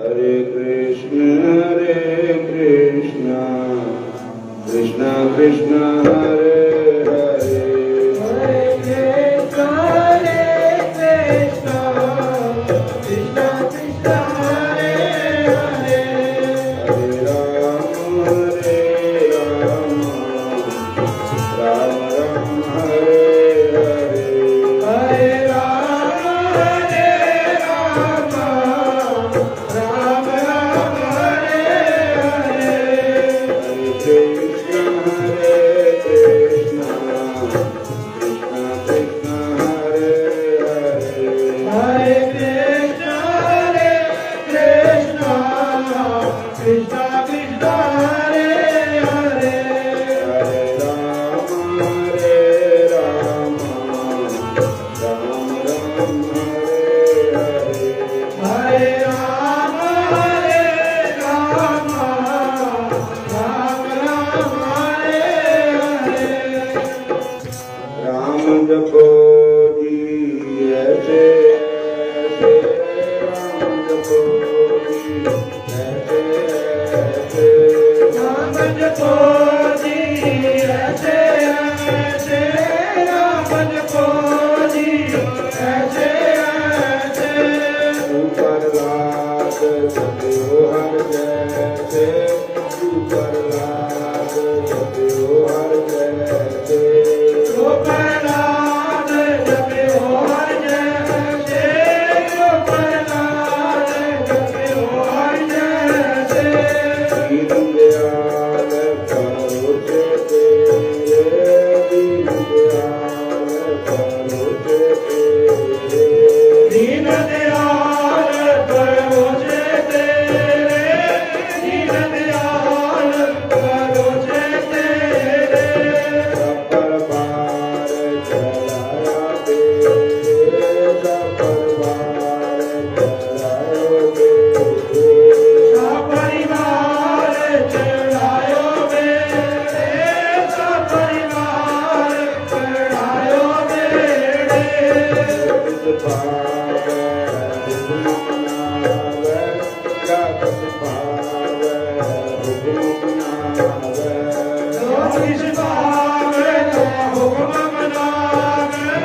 हरे कृष्ण कृष्ण कृष्ण हरे हरे हरे कृष्ण कृष्ण कृष्ण कृष्ण हरे हरे हरे राम राम राम हरे हरे हरे राम राम राम हरे हरे हरे कृष्ण कृष्ण कृष्ण हरे हरे हरे कृष्ण कृष्ण कृष्ण कृष्ण हरे हरे हरे राम राम राम हरे हरे हरे राम राम राम हरे हरे राम जपो जी ऐसे ऐसे राम जपो जी ऐसे ऐसे राम जपो जी ऐसे ऐसे राम जपो जी ऐसे ऐसे ऊपर लाग जपो हर जैसे ऊपर लाग जपो हर जैसे प्रहलाद जपो हर जैसे प्रहलाद जपो हर जैसे दीन दयाल करो से तेरे दीन दयाल करो से तेरे दीन दयाल करो से तेरे दीन दयाल करो से तेरे सफल बार चलाया तेरे सफल बार चलायो तेरे सपरिवार चढ़ायो बेड़े सपरिवार चढ़ायो बेड़े किस पावे तो हुक्म मनावे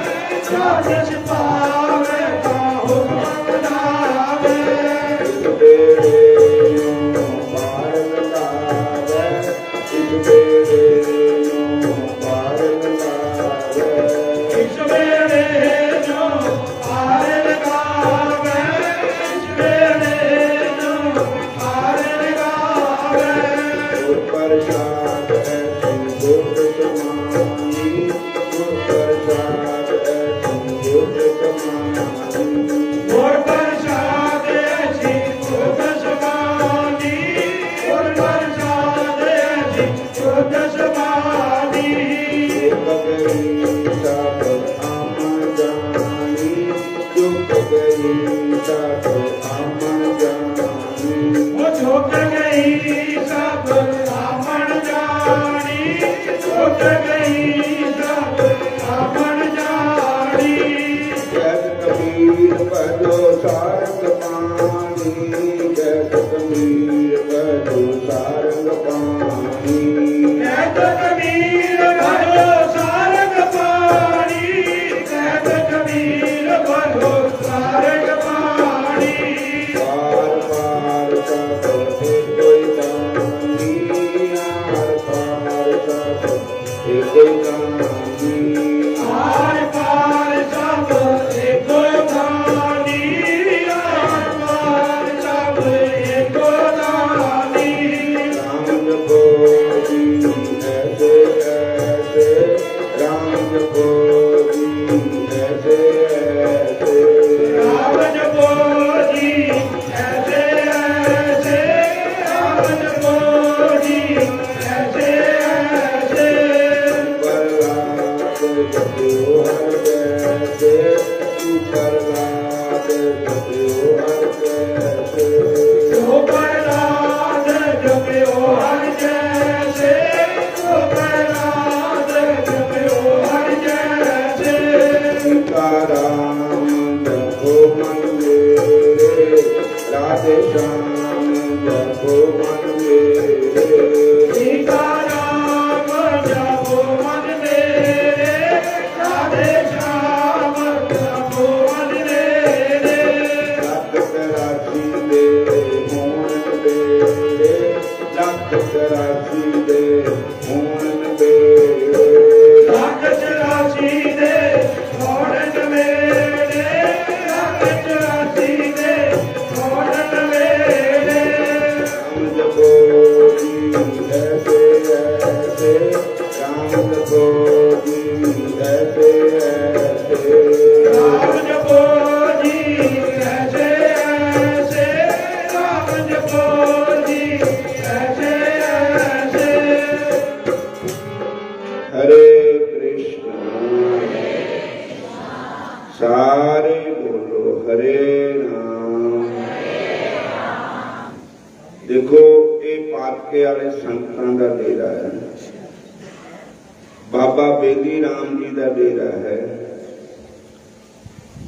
किस पावे तो हुक्म मनावे इस बेड़े जो पार लगावे इस बेड़े जो पार लगावे प्रसाद ऐसी गुरु समानी प्रसाद ऐसी गुरु समानी और प्रसाद ऐसी शुद्ध समाधि और प्रसाद ऐसी शुद्ध समाधि चुप गई सब आम जानी चुप गई सब आम जानी वो झुक गई सब आमन जानी झुक गई सब आमन जानी जैस कबीर बजो सारंग पानी जैस कबीर बजो सारंग पानी कहत कबीर भरो सारंग पानी कहत कबीर भरो सारंग पानी पार पार सब कोई दानी आर पार सब कोई दानी आर पार सब एको दानी आर पार सब एको दानी राम जपो जी ऐसे ऐसे राम जपो जी ऐसे ऐसे राम जपो जी ऐसे ऐसे राम जपो जी ऐसे ऐसे प्रहलाद राम जपो मन मेरे, सीता राम जपो मन मेरे, राधे श्याम जपो मन मेरे। लख चौरासी दे होन बेड़े, लख चौरासी दे होन बेड़े, लख चौरासी दे होन मेरे, लख चौरासी दे होन मेरे। राम जपो जी ऐसे ऐसे, राम जपो जी ऐसे ऐसे, राम जपो जी ऐसे ऐसे, राम जपो जी ऐसे ऐसे। हरे कृष्ण सारे बोलो हरे नाम। देखो ये पालके वाले संतां दा डेरा है, बाबा बेदी राम जी का डेरा है,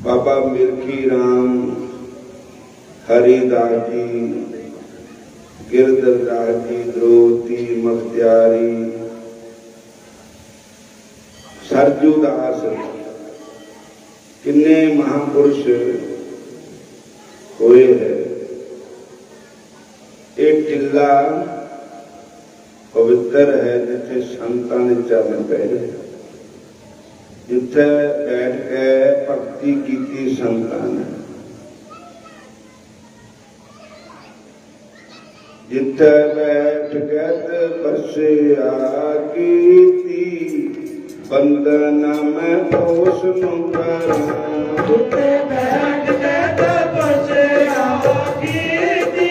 बाबा मिल्खी राम, हरिदास जी, गिरधरदास जी, द्रौपदी, मखत्यारी, सरजूदास, किन्ने महापुरुष होए है। ये टिल्ला पवित्र है जिथे संतां ने चरण पए, जिथे बैठ के भक्ति की संतां ने, जिथे बैठ के तपस्या कीती, बंदन मैं उस करा, जिथे बैठ के तपस्या कीती,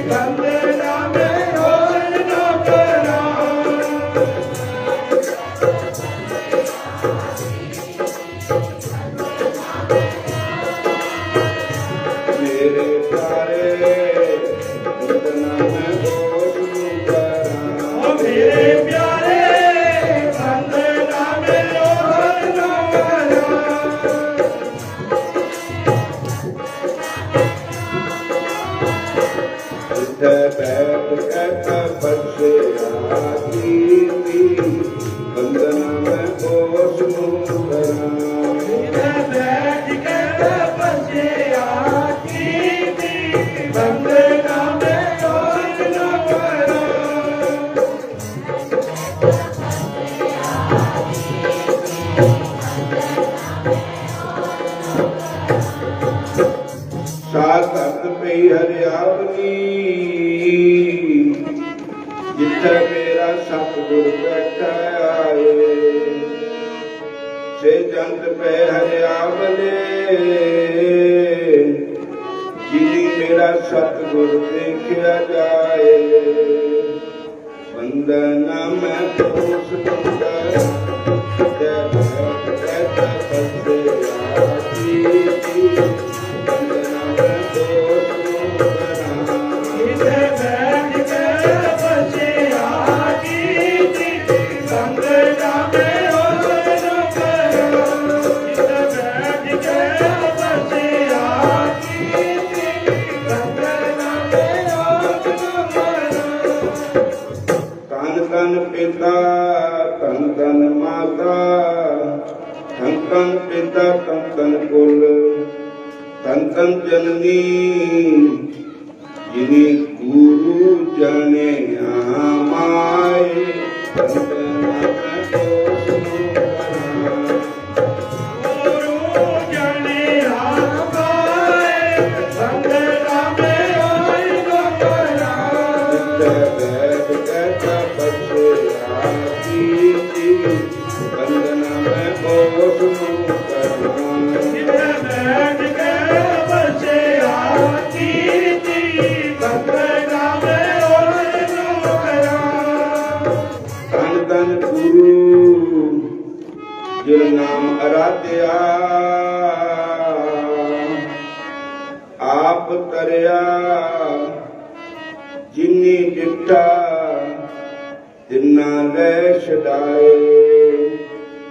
बंदना में रोज न करा। मेरे प्यारे बंदन मैं उस करा, ओ मेरे प्यारे बंदना में रोज न करा। जिथे बैठ के तपस्या कीती, बंदन मैं उस करा, जिथे बैठ के तपस्या कीती, बंदना में रोज न करा। साथ हथ पई हरियावली, जिथे मेरा सतगुर बैठा आए, से जंत पे हरियावले, जिनी मेरा सतगुर देखा जाए, बंदना मैं पोस दूंगा, जय बैठ जय तपस्या कीती, बंदना मैं पोस दूंगा। जिथे बैठ के तपस्या कीती, बंदना में रोज न करा। जिथे बैठ के तपस्या कीती, बंदना में रोज न करा। तन तन पिता तन तन माता, तन तन पिता तन तन कुल, तन तन जननी, जिनी गुरु जने आमाए, बंदना मैं पोस दूंगा। गुरु जने आमाए, बंदना में रोज न करा। जिथे बैठ के तपस्या कीती, बंदना मैं पोस दूंगा। जिथे बैठ के तपस्या कीती, बंदना में रोज न करा। धन धन गुरु जिन नाम आराध्या, आप तरया जिन्नी डिठा, तिन्ना ले छड़ाए,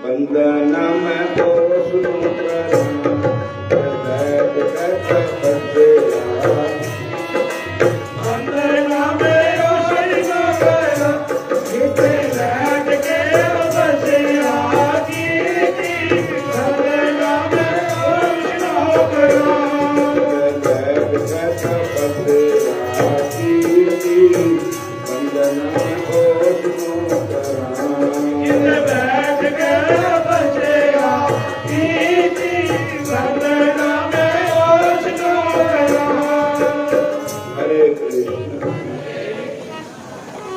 बंदना मैं पोस दूंगा। बैठ के तपस्या हरे कृष्ण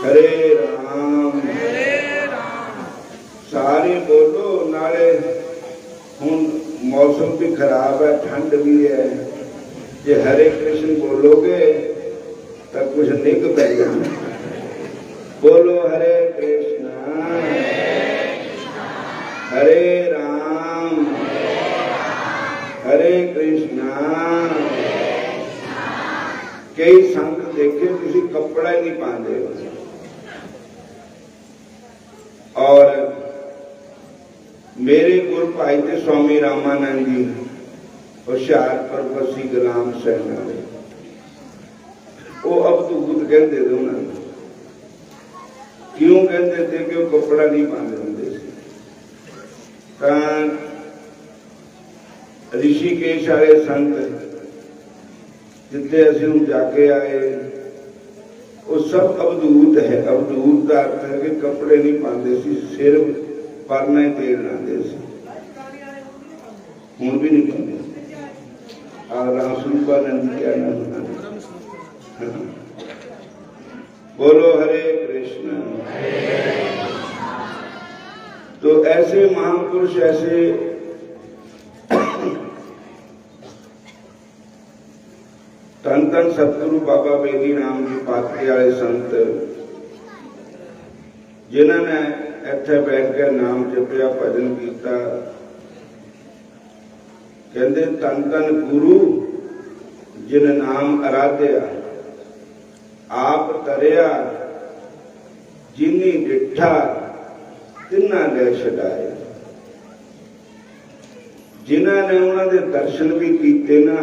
हरे राम। सारे बोलो नाले हुण मौसम भी खराब है, ठंड भी है, जे हरे कृष्ण बोलोगे तो कुछ निग पैगा। बोलो हरे कृष्ण हरे राम हरे कृष्ण। कई संत देखे तुसी कपड़ा ही नहीं पाते और मेरे गुरु भाई थे स्वामी रामानंद जी हुशियारपुर बसी गुलाम सैन वाले, वो अवधूत कहते थे उन्होंने। क्यों कहते थे कि वो कपड़ा नहीं पाते होंगे सी। ऋषिकेश वाले संत जिथे असं जाके आए वो सब अवधूत है। अवधूत का अर्थ है कि कपड़े नहीं पाते सी, सिर परना ही तेल लाते सी, हुण भी नहीं पाते। और रामस्वरूपानंद क्या नाम बोलो हरे कृष्ण। तो ऐसे महापुरुष, ऐसे धन धन सतगुरु बाबा बेदी राम जी पातके वाले संत जिन्होंने इत्थे बैठ के नाम जपया, भजन किया, कहते धन धन गुरु जिन नाम आराध्या, आप तरिया जिनी डिठा तिना ले छड़ाए। जिन्होंने उन्होंने दर्शन भी किए ना,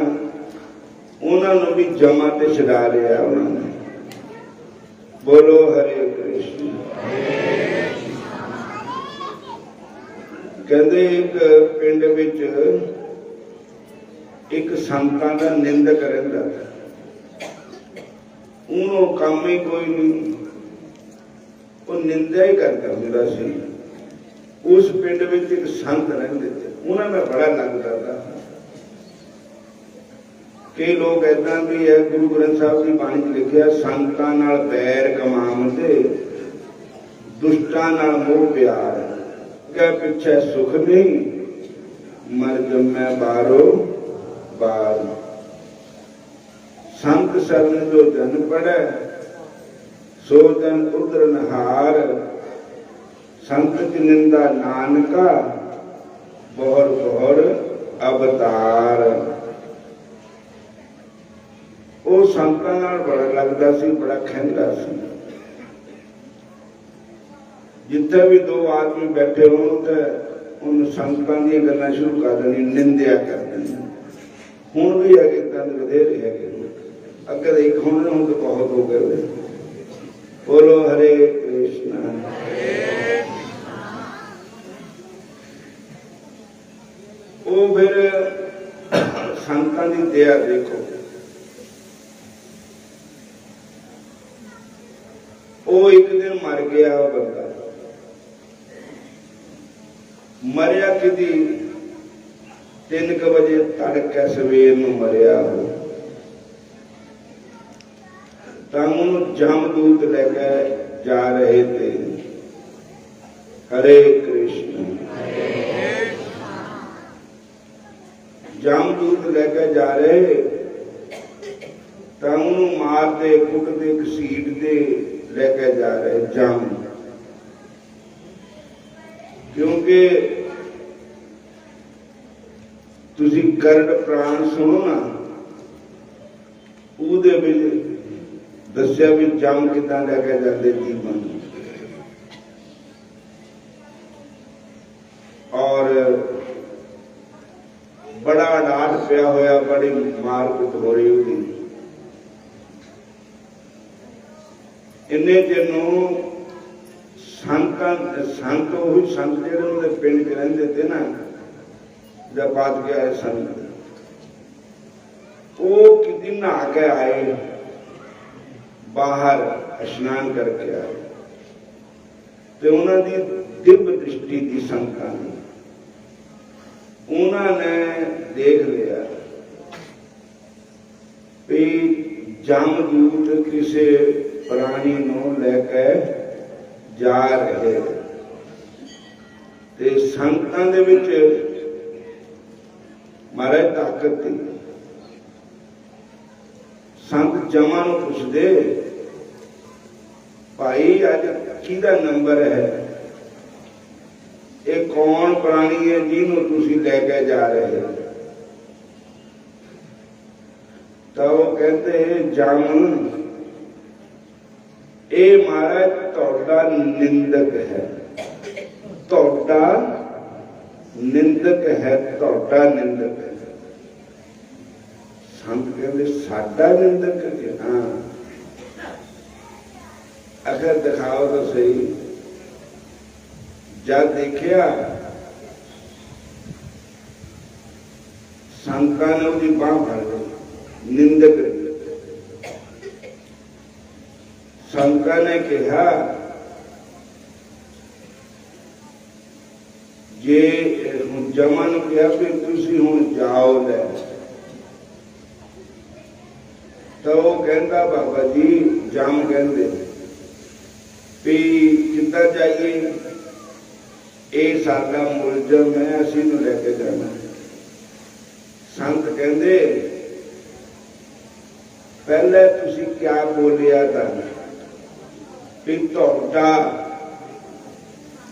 उन्होंने भी जमा ते छड़ा लिया उन्होंने। बोलो हरे कृष्ण। कहते एक पिंड विच एक संतां दा निंदक रहिंदा था, उन्हों काम ही कोई नहीं, वो निंदा ही करता हुंदा सी। उस पिंड विच एक संत रहिंदे थे, उन्होंने बड़ा लगता था। कई लोग ऐसा भी है, गुरु ग्रंथ साहब की बाणी च लिखिया, संतां नाल बैर कमावते दुष्टां नाल मोह प्यार, क्या पिछे सुख नहीं मर जमै बारो बार। संत शरण जो जन पड़े सो जन उदरन हार, संत की निंदा नानका बहुर बहुर अवतार। वो संतां नाल बड़ा लगता सी, बड़ा खहिंदा सी। जिथे भी दो आदमी बैठे हो तो उन संतां दी गल्लां शुरू कर देनी, निंदिया कर देनी। हुण भी है तंद बथेरे है, अगे एक होने हूं तो बहुत हो गए। बोलो हरे कृष्ण। वो फिर संतां दी दया देखो, वो एक दिन मर गया। वो बंदा मरिया कि 3 बजे तड़के सवेर में मरिया हो, जमदूत लेके जा रहे थे। हरे कृष्ण। जमदूत लेके जा रहे तो मारते कुटते घसीटते लेके जा रहे जम, क्योंकि तुसी गरड प्राण सुनो ना, उहदे विच दस्या भी जम किदां लेके जाते जीवन। और बड़ा डांट पिया होया, बड़ी मारकुट हो रही होगी। इन्ने चिर संत जो पिंड च रहिंदे थे ना, जब बात के आए संत, वो किसी नहा के आए, बाहर स्नान करके आए, तो उन्होंने दिव्य दृष्टि थी संतां दी। उन्होंने देख लिया भी जमदूत किसी प्राणी नूं लैके जा रहे ते संतां दे विच महाराज ताकत थी। संत जमा नूं पुछदे भाई अज किहदा नंबर है, ये कौन प्राणी है जिन्हों तुसीं लैके जा रहे हो? तो वो कहते जम ये महाराज तुहाडा निंदक है, तुहाडा निंदक है, तुहाडा निंदक है। संत कहते साडा निंदक है? हाँ। अगर दिखाओ तो सही। जब देखिया संतां ने उसकी बांह फड़ ली, निंदक संतां ने कहा जे जमा नूं कहा भी तुसीं हुण जाओ लै। तो वो कहता बाबा जी जम कहते भी किद्दां जाइए, ये साडा मुलजम है, असीं नूं लैके जाना। संत कहते पहले तुसीं क्या बोलिया था भी तुहाडा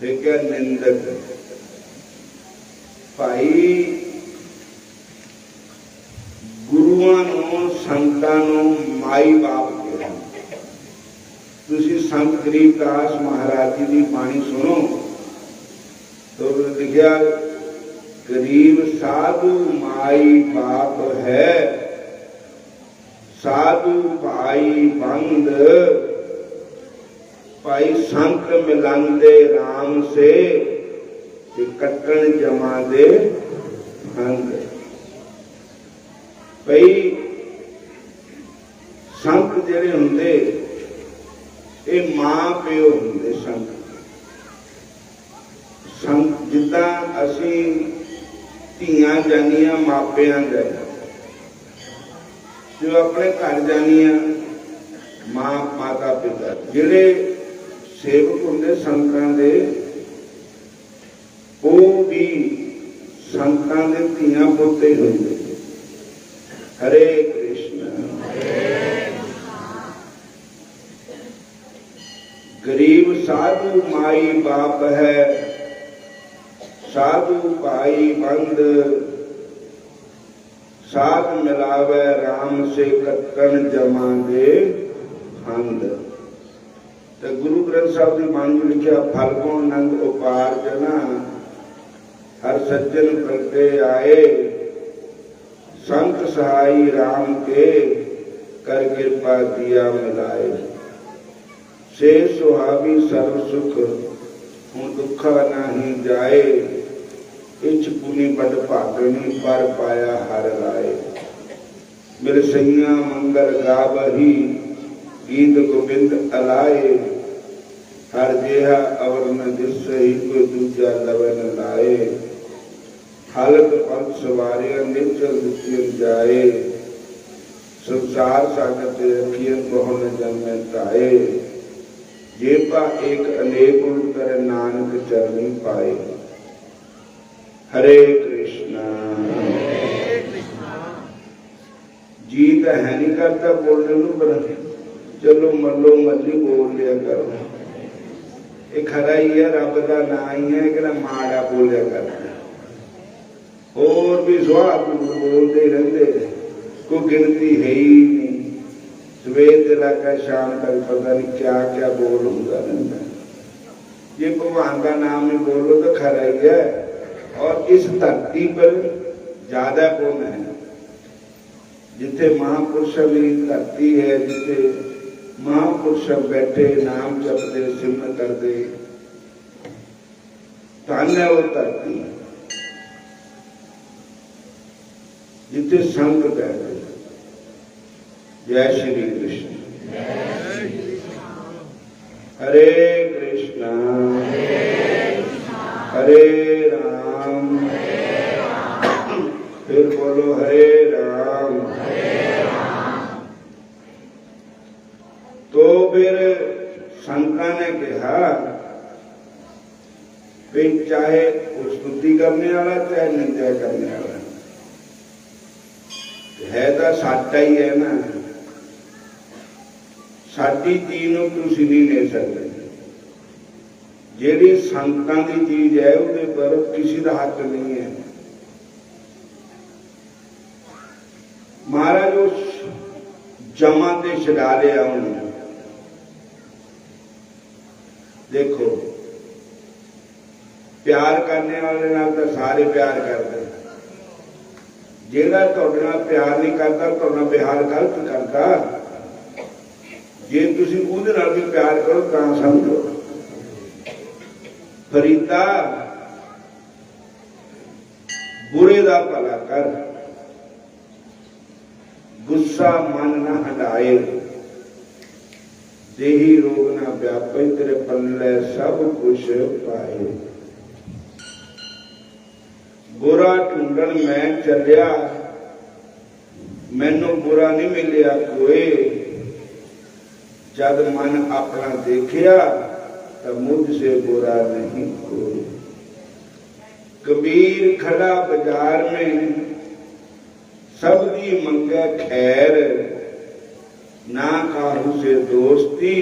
ठीक है निंदक भाई गुरुआं नूं संतां नूं माई बाप कहा। तुसीं संत गरीबदास महाराज जी की बाणी सुनो तो लिखा गरीब साधु माई बाप है, साधु भाई बंद, भाई संत मिलांदे राम से कट्टण जमा दे हंग। भाई संत जेड़े हुंदे ये मां प्यो हुंदे। संत संत जिद्दां असीं धीआं जानियां मापियां दे, जो अपने घर जानियां मां माता पिता, जिहड़े सेवक हुंदे संतां दे वो भी संतां दे धीआं पुत्ते हुंदे। हरे कृष्ण। गरीब साधु माई बाप है, साधु भाई बंद, साथ मिलावे राम से कट्टण जमा दे हंद। तो गुरु ग्रंथ साहब की बाणी में लिखा फलगुण नंद उपार्जना, हर सज्जन प्रगटे आए, संत सहाई राम के कर कृपा दिया मिलाए। से सुहावी सर्व सुख हूँ दुखा नहीं जाए, इच पुनि बड़ भागनी पर पाया हर लाए। मेरे सैया मंगल गावही गीत गोबिंद अलाए, हर जेहा अवर न जिस ही कोई दूजा लवन लाए। हालत पंथ सवारिया निचल दुखियन जाए, संसार सागर ते रखियन बहु न जन्मे ताए। जेपा एक अनेक गुण कर नानक चरणी पाए। हरे कृष्णा। जी तो है नहीं करता बोलने नूं, पर चलो मल्लो मल्ली बोल लिया करो। ये खरा ही है, रब का ना ही है कि माड़ा बोलिया करता। और भी सुहा बोलते रहते, कोई गिनती है ही नहीं। सवेर से लेकर शाम तक पता नहीं क्या क्या बोल होता रहता। ये भगवान का नाम ही बोलो तो खरा ही है। और इस धरती पर ज्यादा पुण्य है। जिथे महापुरुष की धरती है, जिथे महापुरुष बैठे नाम जपते सिमरन करते, धन है वो धरती जिथे संत बैठे। जय श्री कृष्ण। हरे कृष्णा हरे राम, फिर बोलो हरे राम तो फिर संतां ने कहा भी चाहे स्तुति करने वाला चाहे निंदा करने वाला है तो साडा ही है ना, साडी चीज नूं तुसीं नहीं ले सकते। जिहड़ी संतां दी चीज है उहदे पर किसी का हक नहीं है। महाराज उस जमा ते छड़ा लिया उन्होंने। देखो प्यार करने वाले नाल तो सारे प्यार करते, जेड़ा तुहाडे नाल प्यार नहीं करता तुहाडे नाल व्यवहार गलत करता, जे तुसीं उहदे नाल भी प्यार करो तां समझो। फरीदा बुरे दा भला कर, गुस्सा मन ना हटाए, देही रोग ना व्यापे, तेरे पल्ले सब कुछ पाए। बुरा ढूंढन मैं चलिया, मैनू बुरा नहीं मिलिया कोई, जब मन अपना देखिया तब मुझसे बुरा नहीं कोई। कबीर खड़ा बाजार में सबकी मंगे खैर, ना काहू से दोस्ती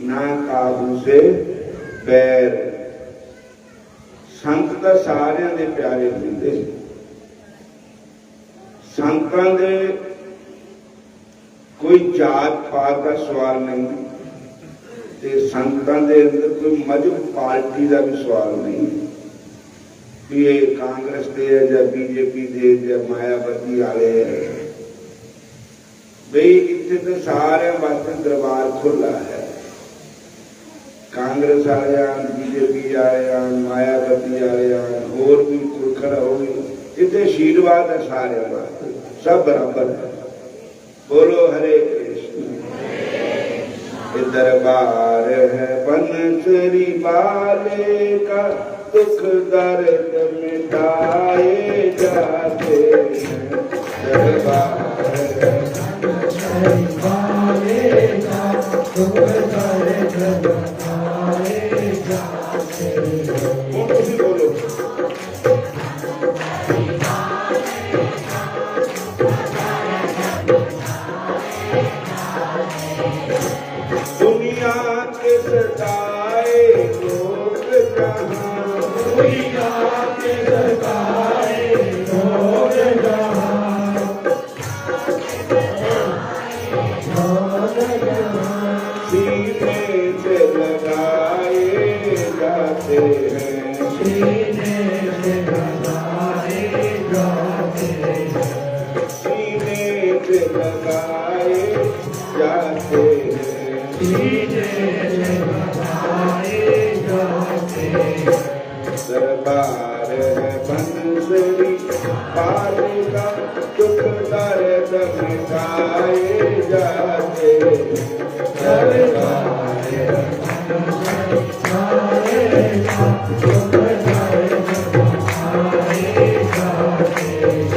ना काहू से बैर। संत तो सारे दे प्यारे होंदे, संतां दे कोई जात पात का सवाल नहीं, ते संतां दे अंदर कोई मजहब पार्टी का भी सवाल नहीं कि ये कांग्रेस दे है या बीजेपी दे या मायावती वाले है। भाई इतने तो सारे वास्ते दरबार खुला है, कांग्रेस आया बीजेपी आया मायावती आया और भी कोई खड़ा हो गई, इतने आशीर्वाद है सारे वास्ते, सब बराबर है। बोलो हरे कृष्ण। ये दरबार है बंसरी वाले का, दुख दर्द मिटाए जाते हैं। दरबार है बंसरी वाले का, दुख दर्द मिटाए जाते हैं। बोलो दुनिया के सताए लोग जहां, दुनिया के सताए लोग जहां, सीने से लगाए जाते हैं, सीने से लगाए जाते हैं, सीने से लगाए जाते हैं, सीने से लगाए जाते हैं। दरबार है बंसरी वाले का, दुख दर्द मिटाए जाते हैं। दरबार है बंसरी वाले का, दुख दर्द मिटाए जाते हैं।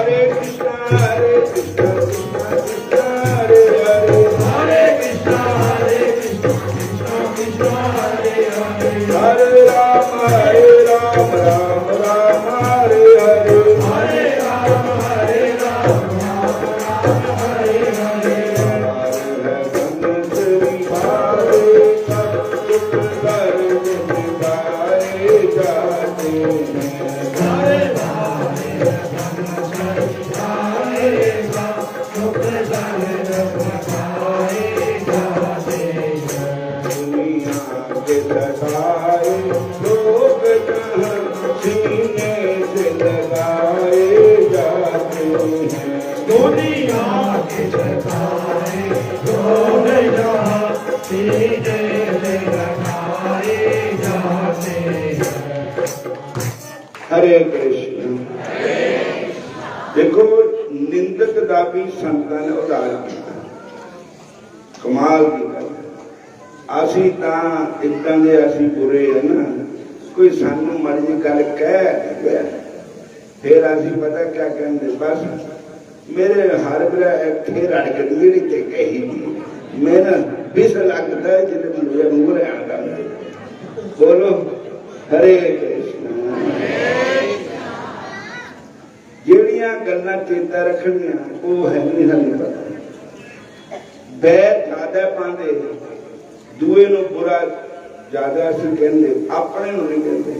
हरे कृष्णा कृष्णा कृष्णा हरे हरे, हरे कृष्णा कृष्णा कृष्णा हरे हरे, हरे राम राम राम हरे हरे, हरे राम हरे हरे। दुनिया के जगाए लोग यहाँ सीने लगाए जाते हैं। हरे कृष्ण। देखो निंदक का भी संतां ने उधार किया, कमाल की गल। असी तां इदां दे असी बुरे है ना, कोई सानू माड़ी जी गल कह दिया फिर असी पता क्या कहते, बस मेरे हर बेला इत्थे रड़क जी ते कही मेरा बिस लगता है जिन्हें मुझे मूर आंदा। बोलो हरे कृष्ण। ਜਿਹੜੀਆਂ ਗੱਲਾਂ ਚੇਤਾ ਰੱਖਣੀਆਂ ਉਹ ਹੈ ਨਹੀਂ ਸਾਨੂੰ ਪਤਾ। ਬੈਰ ਜ਼ਿਆਦਾ ਪਾਉਂਦੇ, ਦੂਏ ਨੂੰ ਬੁਰਾ ਜ਼ਿਆਦਾ ਅਸੀਂ ਕਹਿੰਦੇ, ਆਪਣੇ ਨੂੰ ਨਹੀਂ ਕਹਿੰਦੇ।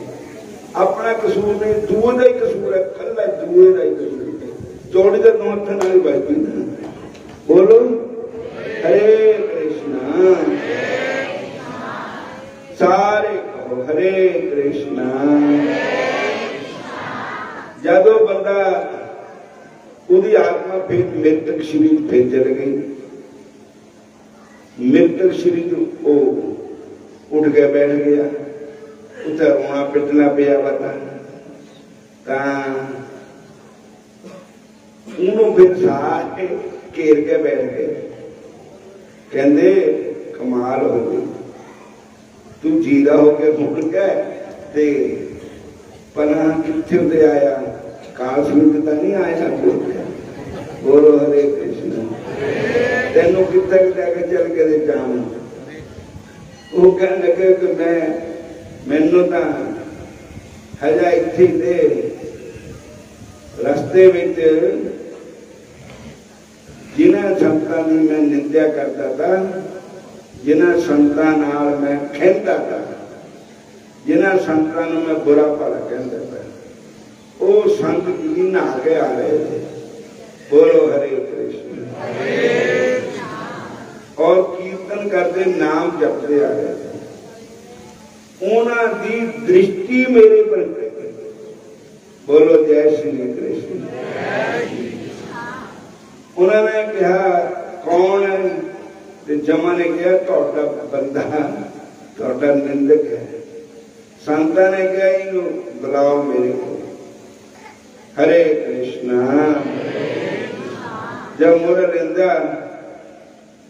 ਆਪਣਾ ਕਸੂਰ ਨਹੀਂ, ਦੂਏ ਦਾ ਹੀ ਕਸੂਰ ਹੈ, ਕੱਲਾ ਦੂਏ ਦਾ ਹੀ ਕਸੂਰ ਹੈ। ਚੌੜੀ ਦੇ ਦੋ ਹੱਥਾਂ ਨਾਲ ਹੀ ਵੱਜਦੀ ਨਾ। ਬੋਲੋ हरे कृष्णा। सारे कहो हरे कृष्णा। जदों बंदा उदी आत्मा फिर मृतक शरीर फिर चल गई, मृतक शरीर वो उठ के बैठ गया, उसे रोना पिटना पिया बता फिर सारे घेर के बैठ गए। कहते कमाल हो गई, तू जीदा होके मुड़ गया ते पना किथे उते आया, काल सिंह तो नहीं आया। बोलो हरे कृष्ण। तेनू किथे लेके चल के जाऊं? वो कहने लगे कि मैनू तो हजा इत्थे दे रस्ते विच जिन्हां संतां दी मैं निंदा करता था, जिन्हां संतां नाल मैं खिंदा था, जिन्हां संतां नूं मैं बुरा भला कहंदा था, वो संत जी नहा के आ रहे थे। बोलो हरे कृष्ण। और कीर्तन करते नाम जपते आ रहे थे। उन्हां दी दृष्टि मेरे पर पई। बोलो जय श्री कृष्ण। उन्होंने कहा कौन है? जमा ने कहा तुहाडा बंदा तुहाडा निंदक है। संतां ने कहा इनू बुलाओ मेरे को। हरे कृष्णा। जब मोरा लेंदा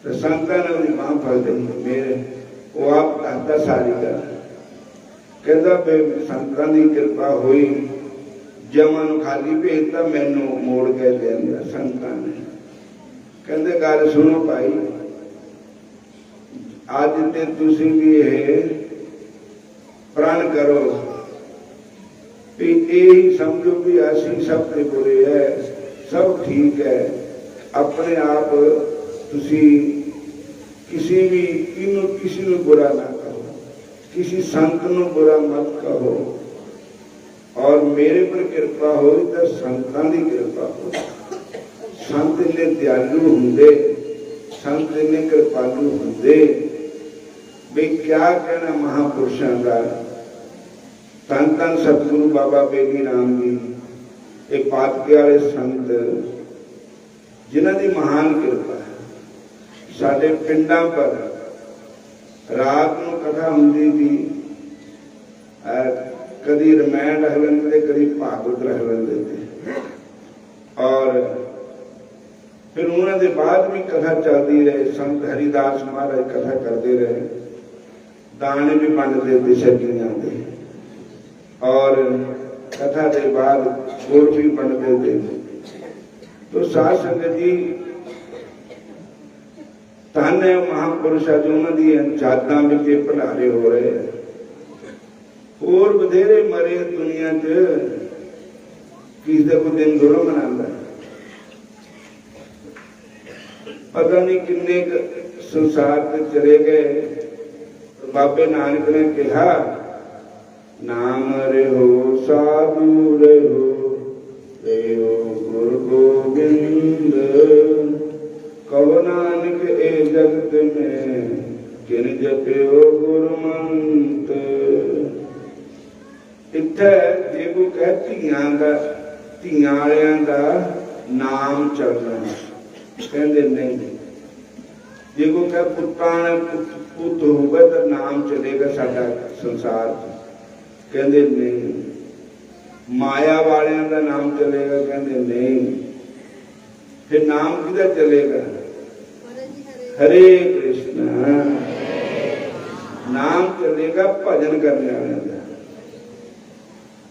तो संतां ने उसकी बांह फड़ दी मेरे, वो आप दाता सारी का कहता बे संतां की कृपा हुई, जमा नूं खाली भेजता, मैनू मोड़ के लिया संतां ने। कहते गल सुनो भाई, अज ते तुसीं भी ये प्रण करो भी यही समझो भी असी सब ते बुरे है, सब ठीक है। अपने आप तुसीं किसी भी किसी नूं बुरा ना कहो, किसी संत नूं बुरा मत कहो, और मेरे पर कृपा हो तो संतां दी कृपा हो। संत ने दयालु होंदे, संत ने कृपालु होंदे। भी क्या कहना महापुरुषों का। धन धन सतगुरु बाबा बेली राम जी, ये पातके वाले संत जिन्हां दी महान कृपा है। साडे पिंडां पर रात नूं कथा हुंदी थी, कदी रमैन रख लेंदे, कदी भागवत रख लेंदे थे। और फिर उन्होंने बाद भी कथा चलती रहे। संत हरिदास महाराज कथा करते रहे, दाने भी बनते थे सब्जियां के, और कथा के बाद गुड़ भी बनते थे। तो साध संगत जी धन है महापुरुष अज उन्होंने यादां विच भंडारे हो रहे हैं। होर बथेरे मरे दुनिया च किसी का कोई दिन थोड़ा मनाता, पता नहीं किन्ने संसार से चले गए। तो बाबे नानक ने कहा नाम रहो साधु रहो रहो गुरु गोबिंद, कहो नानक ए जगत में किन जप्यो गुरमंत। इत्थे जे कोई कह धियां वालियां दा नाम चलना, कहते नहीं। जे कोई कह पुत होगा तो नाम चलेगा साडा संसार, कहते नहीं। माया वालियां दा नाम चलेगा, कहते नहीं। फिर नाम किदा चलेगा? हरे कृष्ण नाम चलेगा भजन करने वाले का।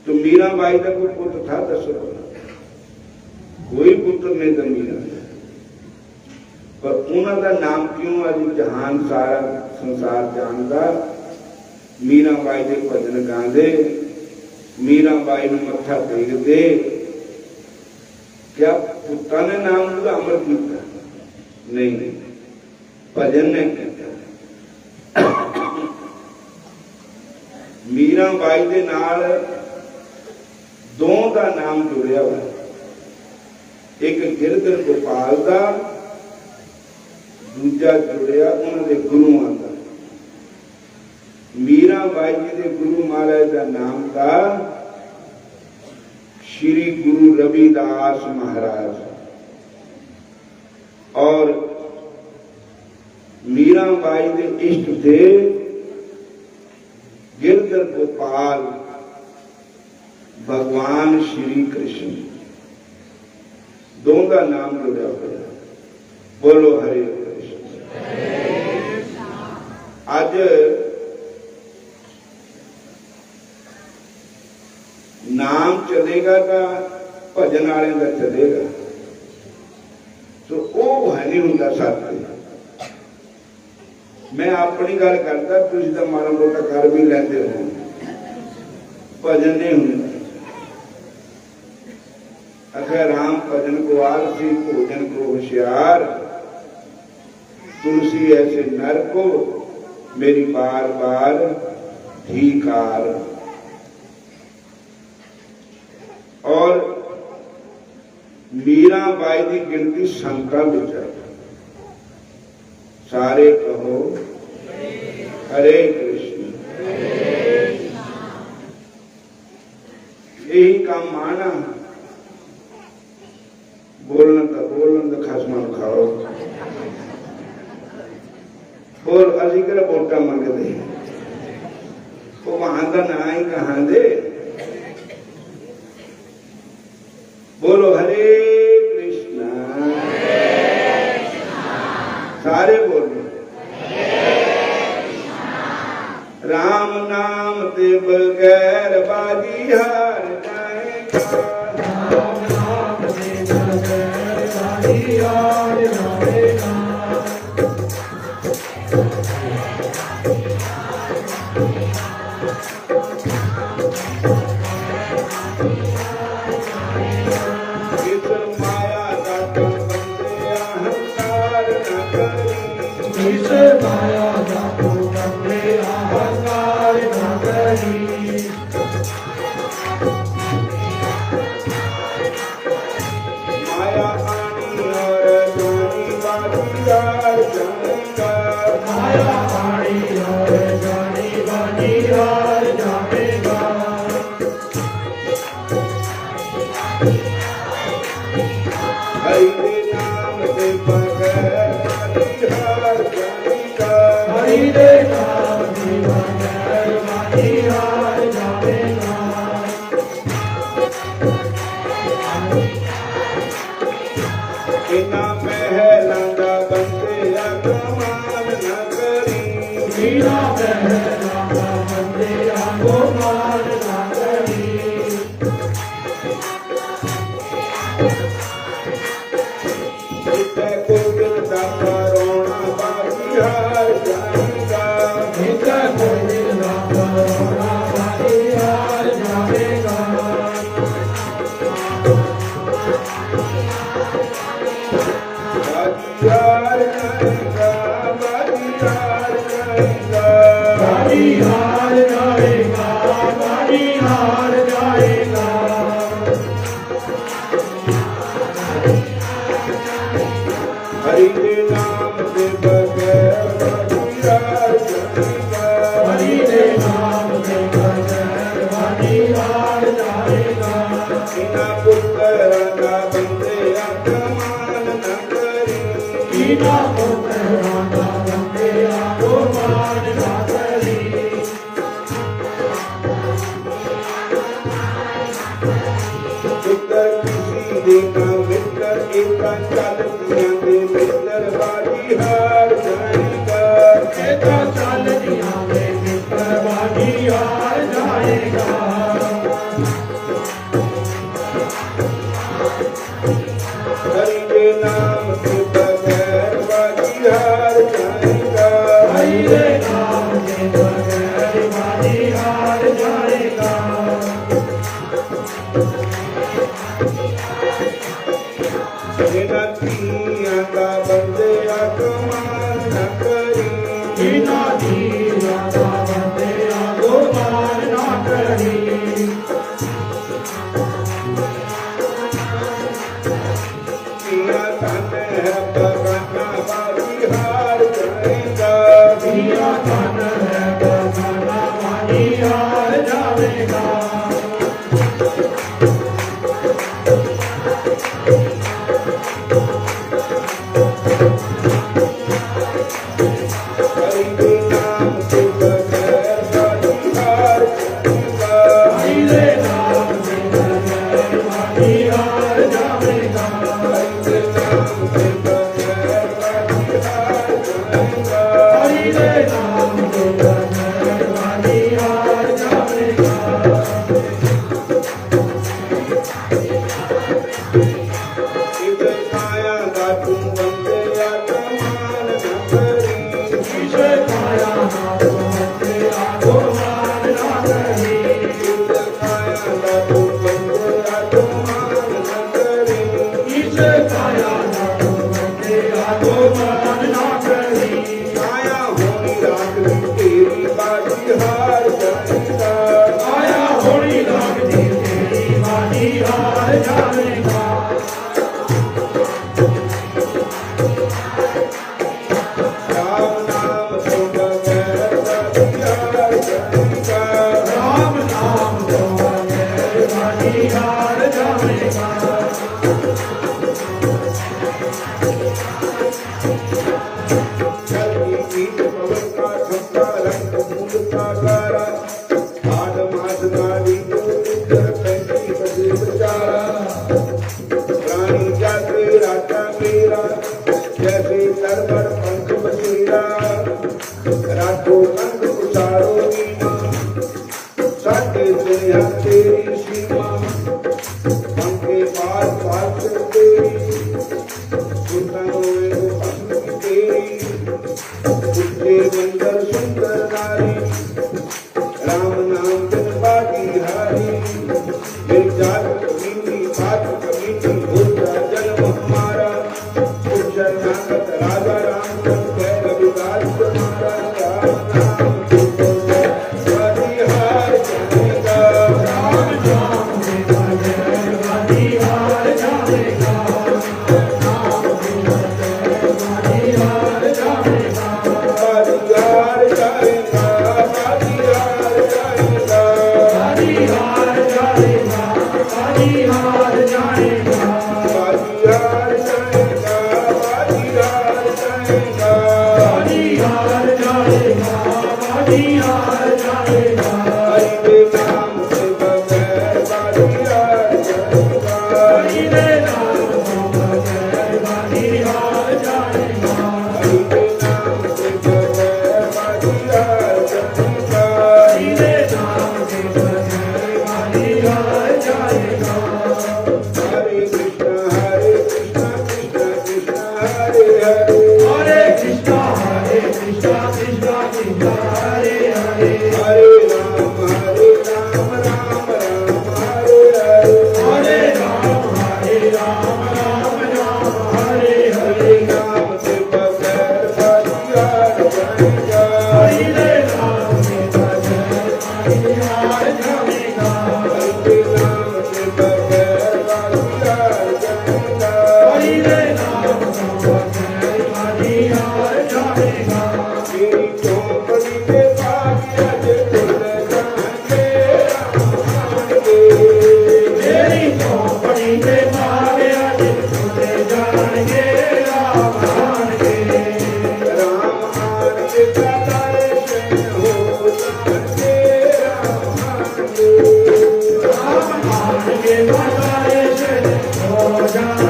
तो मीरा बाई का कोई पुत्र था? दसो, कोई पुत्र नहीं था मीरा, पर उन्होंने का नाम क्यों अज जहान सारा संसार जानता? मीरा बाई के भजन गाते, मीरा बाई ने मत्था टेकते। क्या पुत्रा ने नाम का अमर किया? नहीं, भजन ने किया। मीरा बाई के नाल दो का नाम जुड़िया हुआ, एक गिरधर गोपाल का, दूजा जुड़िया उन्होंने गुरुआं का। मीरा बाई जी के गुरु महाराज का नाम था श्री गुरु रविदास महाराज, और मीरा बाई के इष्ट थे गिरधर गोपाल भगवान श्री कृष्ण। दोनों का नाम जुड़ा हुआ। बोलो हरे कृष्ण। आज नाम चलेगा का भजन वाले का चलेगा, तो वो है नहीं होंगे साथी। मैं अपनी गल करता, तुम तो माड़ा मोटा कर भी लेंदे हो, भजन नहीं होंगे। अगर राम भजन को आलसी भोजन को होशियार, तुलसी ऐसे नर को मेरी बार बार धीकार। और मीरा बाई की गिनती संतां विच है। सारे कहो हरे कृष्ण। यही काम आना, बोलना तो खसमा खाओ। और असी कि वोटा मंगते, वो वहां का ना ही कहां दे। बोलो हरे कृष्णा। सारे बोलो राम नाम ते बगैर बाजी हार जाएगा। राम नाम ते बगैर बाजी हार जाएगा। माया का तो बंदे अहंकार न करी। माया आनी और जानी बाजीदार जानेगा। माया आनी और जानी बाजीदार जानेगा। हरि के नाम से बगैर बाजीहार जानेगा। हरि के नाम से बगैर बाजीहार जानेगा। इना महलां दा बंदे कमाल न करी। बिना महलां दा बंदे कमाल न करी। बाजीरार जाएगा, बाजीरार जाएगा। बाजी हार जाएगा, बाजी हार जाएगा। हरि के नाम से बगैर बाजीरार जाएगा। हरि के नाम से बगैर बाजी हार जाएगा। बिना पुत्र राजा बंदे अपमान न करी। बिना पुत्र राजा बंदे अपमान न करी। पुत्र किसी देना मित्र एका चल दिया दे मित्र बाजी हार जाएगा। एका चल दिया में मित्र बाजी हार जाएगा। हरि के नाम से बगैर बाजी हार जाएगा। हरि के नाम से बगैर बाजी हार जाएगा। बिना दिया का बंदे अपमान न करी। बिना दिया का बंदे अपमान न करी। दिया धन है बगाना बाजी हार जाएगा। दिया धन है बगाना बाजी हार जाएगा। हरि के नाम से बगैर बाजी हार जाएगा। हरि के नाम से बगैर बाजी हार जाएगा। हरि के नाम से बगैर बाजी हार जाएगा। हरि के नाम से बगैर बाजी हार जाएगा। इधर काया दा तुम बंदे अपमान न करी। ईशे काया नाथ बंदे अपमान न करी। इधर काया दा तुम बंदे अपमान न करी। ईशे काया नाथ बंदे अपमान न करी। काया होनी रात में तेरी बाजी हार जाएगा। आया होली लागती तेरी बाजी हार जाएगा। राम नाम से बगैर बाजी हार जाएगा। राम नाम तो बगैर बाजी हार जाएगा।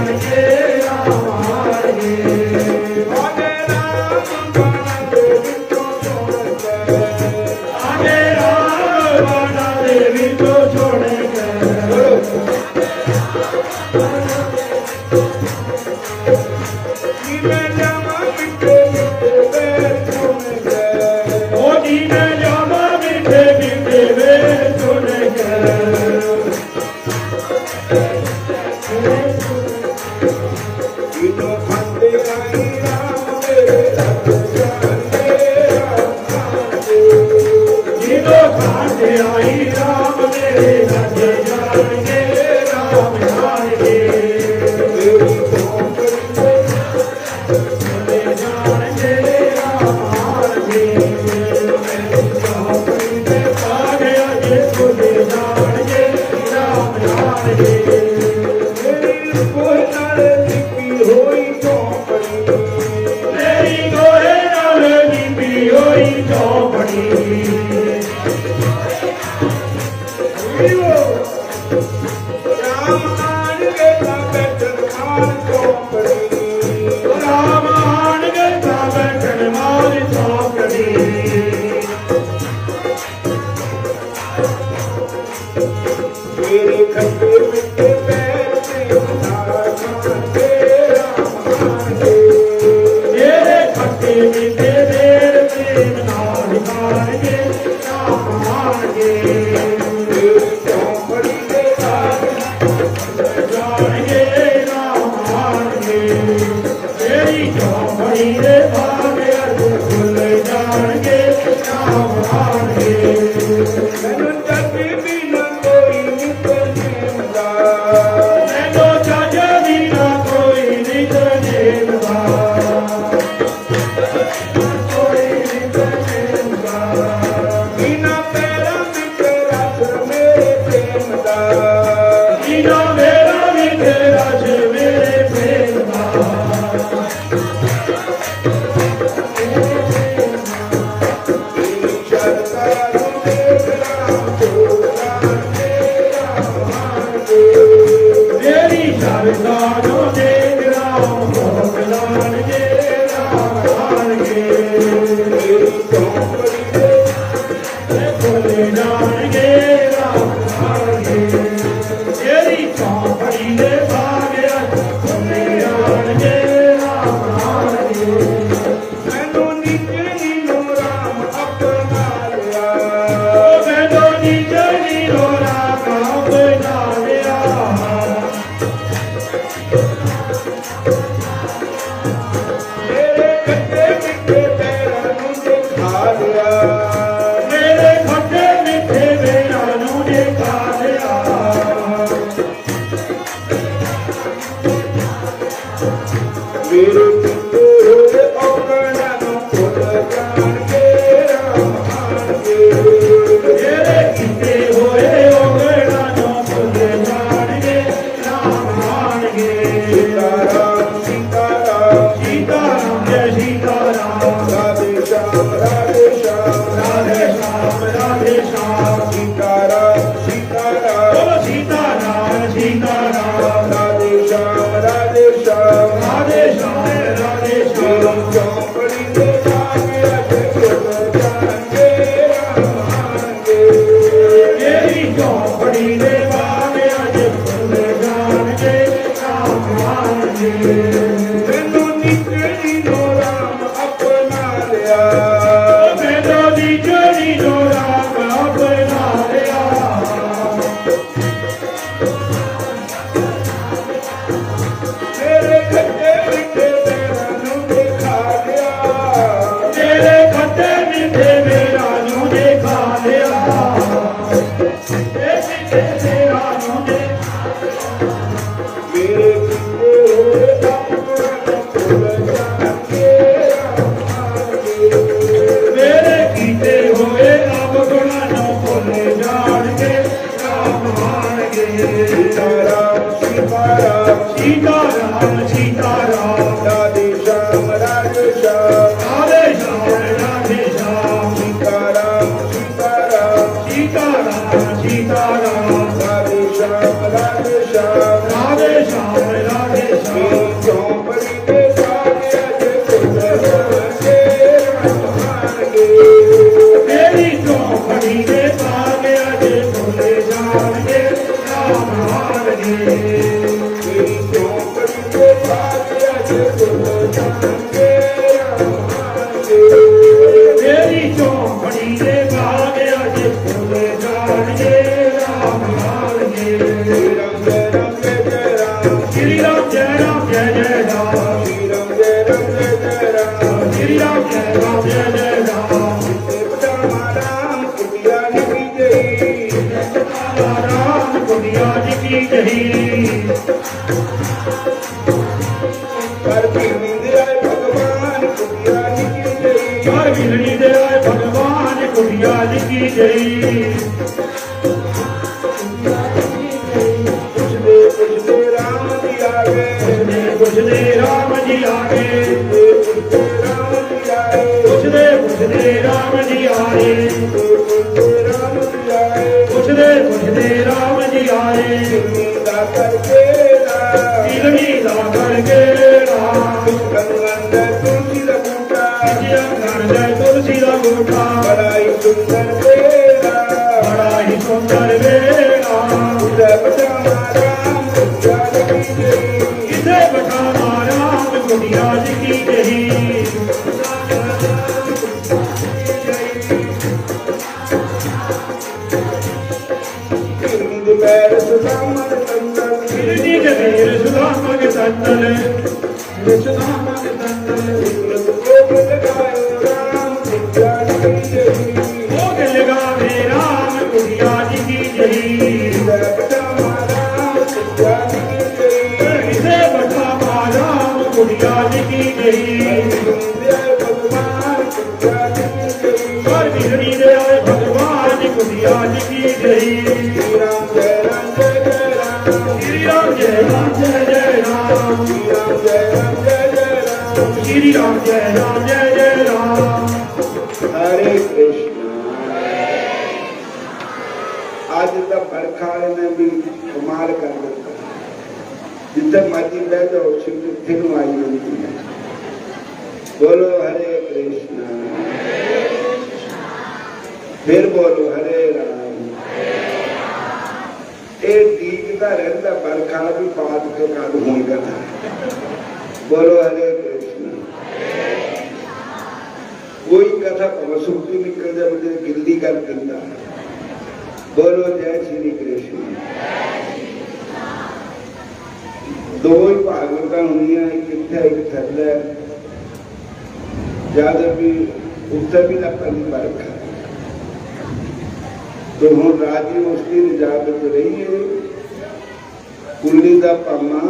ਜਾਣਗੇ ਰਾਮ ਆਣਗੇ ਆਗੇ ਰਾਮ ਬਾਣਾ ਦੇ ਵਿੱਚੋਂ ਚੁਣ ਕੇ ਆਗੇ ਰਾਮ ਬਾਣਾ ਦੇ ਵਿੱਚੋਂ ਚੁਣ ਕੇ ਜਿਵੇਂ ਜਾਵਾਂ ਮਿੱਠੇ ਮਿੱਠੇ ਵੇਰ ਚੁਣ ਕੇ ਉਹ ਜੀ ਮੈਂ ਜਾਵਾਂ ਮਿੱਠੇ ਮਿੱਠੇ ਵੇਰ ਚੁਣ ਕੇ ਜਿਦੋਂ ਖਾਂਦੇ ਆਈ ਰਾਮ ਮੇਰੇ ਰੱਬ ਜਾਣਗੇ ਰਾਮ ਆਣਗੇ ਜਦੋਂ ਖਾਂਦੇ ਆਈ ਰਾਮ ਮੇਰੇ ਰੱਜ ਜਾਣਗੇ ਰਾਮ ਜਾਣਗੇ ਮੇਰੀ ਝੋਂਪੜੀ ਦੇ ਚਲੇ ਜਾਣਗੇ ਰਾਮ ਆਣਗੇ ਝੋਂਪੜੀ ਦੇ ਪਾ ਗਿਆ ਜੇ ਚਲੇ ਜਾਣਗੇ ਰਾਮ ਜਾਣਗੇ ਮੇਰੀ ਕੋਈ ਨਾਲ ਲਿਪੀ ਹੋਈ ਝੋਂਪੜੀ ਮੇਰੀ ਗੋਰੇ ਨਾਲ ਲਿਪੀ ਹੋਈ ਝੋਂਪੜੀ ਰਾਮ ਆਣਗੇ ਤਾਂ ਬੈਠਣ ਮਾਰ ਝੋਂਪੜੀ ਰਾਮ ਆਣਗੇ ਤਾਂ ਬੈਠਣ ਮਾਰ ਝੋਂਪੜੀ ਮੇਰੇ ਖੱਟੇ ਮਿੱਠੇ ਪੈਰ ਤੇ ਨਾਰਾ ਖਾਂਦੇ ਰਾਮ ਆਣਗੇ ਮੇਰੇ ਖੱਟੇ ਮਿੱਠੇ ਦੇਰ ਪ੍ਰੇਮ ਨਾਲ ਖਾਣਗੇ ਰਾਮ ਆਣਗੇ ਮੇਰੀ ਝੋਂਪੜੀ ਦੇ ਬਾਗ ਜਾਣਗੇ ਰਾਮ ਆਣਗੇ ਮੇਰੀ ਝੋਂਪੜੀ ਦੇ ਬਾਗ ਅੱਜ ਖੁੱਲ ਜਾਣਗੇ ਰਾਮ ਆਣਗੇ ਮੈਨੂੰ ਜੱਗ ਵੀ ਨਾ ਕੋਈ ਨਿਕਲ ਦਾ ਮੈਨੂੰ ਜੱਜ ਵੀ ਨਾ ਕੋਈ ਨਿਤ ਨੇਮ ਦਾ ਕੋਈ ਨਿਤ ਨੇਮ ਦਾ ਬਿਨਾ ਪੈਰਾਂ ਵਿੱਚ ਰੱਖ ਮੇਰੇ ਪ੍ਰੇਮ ਦਾ ਜੀਨਾ ਮੇਰਾ ਵੀ ਤੇਰਾ ਜੇ ਮੇਰੇ ਪ੍ਰੇਮ ਦਾ ਮੇਰੀ ਸ਼ਰਧਾ ਨੂੰ ਦੇਖ ਰਾਮ ਚੋਰਾਂ ਦੇ ਰਾਮ ਆਣਗੇ ਮੇਰੀ ਸ਼ਰਧਾ ਨੂੰ ਦੇਖ ਰਾਮ ਭੋਗ ਲਾਣਗੇ ਰਾਮ ਆਣਗੇ ਮੇਰੀ ਝੋਂਪੜੀ ਦੇ ਖੋਲੇ ਜਾਣਗੇ ਰਾਮ ਆਣਗੇ ਮੇਰੀ ਝੋਂਪੜੀ ਦੇ ਬਾਗ ਅੱਜ ਖੋਲੇ ਜਾਣਗੇ ਰਾਮ ਆਣਗੇ ਮੈਨੂੰ ਨਿੱਜੀ ਨੂੰ ਰਾਮ ਆਪਣਾ ਲਿਆ ਮੈਨੂੰ ਨੀ ਰੋਣਾ ਕਾਮ ਬਣਾ ਲਿਆ ਮੇਰੇ ਖੱਟੇ ਮਿੱਠੇ ਪੈਰਾਂ ਨੂੰ ਦਿਖਾ ਲਿਆ ਮੇਰੇ ਖੱਟੇ ਮਿੱਠੇ ਵੇਰਾਂ ਨੂੰ ਦੇਖਾ ਲਿਆ ਮੇਰੇ ਪਿੱਤੇ ਹੋਏ ਔਗਣਾਂ ਨੂੰ ਭੁੱਲ ਜਾਣਗੇ ਰਾਮ ਆਣਗੇ ਮੇਰੇ ਕੀਤੇ ਹੋਏ ਔਗਣਾਂ ਨੂੰ ਭੁੱਲ ਜਾਣਗੇ ਰਾਮ ਆਣਗੇ ਸੀਤਾਰਾਮ ਸੀਤਾਰਾਮ ਸੀਤਾਰਾਮ ਜੈ ਸੀਤਾਰਾਮ ਰਾਧੇ ਸ਼ਾਮ ਰਾਧੇ ਸ਼ਾਮ ਰਾਧੇ ਸ਼ਾਮ ਰਾਧੇ ਸ਼ਾਮ ਸੀਤਾਰਾਮ ਸੀਤਾਰਾਮ ਬੋਲੋ ਸੀਤਾਰਾਮ ਸੀਤਾਰਾਮ ਰਾਧੇ ਸ਼ਾਮ ਰਾਧੇ ਸ਼ਾਮ ਰਾਧੇ ਸ਼ਾਮ ਰਾਧੇ ਸ਼ਾਮ ਮੇਰੀ ਝੋਂਪੜੀ ਦੇ ਬਾਗ ਅੱਜ ਖੁੱਲ ਜਾਣਗੇ ਰਾਮ ਆਣਗੇ ਮੇਰੀ ਝੋਂਪੜੀ ਦੇ ਬਾਗ ਅੱਜ ਖੁੱਲ ਜਾਣਗੇ ਰਾਮ ਆਣਗੇ ਮੈਨੂੰ ਨਿੱਜੀ ਨੂੰ ਰਾਮ ਆਪਣਾ ਲਿਆ ਮੈਨੂੰ ਦੀ ਜੜੀ ਨੂੰ ਰਾਮ ਆਪਣਾ ਲਿਆ ਮੇਰੇ ਖੱਟੇ ਮਿੱਠੇ ਪੈਰਾਂ ਨੂੰ ਦਿਖਾ ਲਿਆ ਮੇਰੇ ਖੱਟੇ ਮਿੱਠੇ ਮੇਰਾ ਨੂੰ ਦੇਖਾ ਲਿਆ ਇਹ ਮਿੱਠੇ ਮੇਰਾ ਨੂੰ ਦੇਖਾ ਮੇਰੇ ਪਿੱਤੇ ਹੋਏ तेरी चौपड़ी दे बाग अज फूल जाणगे राम लाल के श्री राम जय जय राम श्री राम जय राम जय जय राम राम कुटिया जी की जही पर मिलनी दे आए भगवान कुटिया जी की जही पर मिलनी दे आए भगवान कुटिया जी की जही कुछ दे राम जी आ गए कुछ दे राम जी आ गए कुछ दे राम जी आए कुछ दे राम जी आए नीला करके राम तुलसी का बूटा तुलसी का बूटा बड़ा ही सुंदर बेड़ा किसे बचावा राम कुटिया जी की जही भगवान कुटिया जी की जही श्री राम जय राम जय जय राम श्री राम जय राम हरे कृष्ण। आज तक बरखा ने भी कमाल कर दिया, जितने मर्जी बह जाओ शिव फिर आई होती है। बोलो हरे कृष्ण, फिर बोलो हरे राम। ये दीपता रहता बरखा भी पात के काल होगा। बोलो हरे कृष्ण। कोई कथा सुखी निकल जाए मुझे गिल्ली कर देता। बोलो जय श्री कृष्ण। दो ही भागवत हुई एक किथे एक थल्ले ज्यादा भी उत्तर भी ना करनी बरखा तो हम राजी उसकी इजाजत रही है। कुल्ली का पामा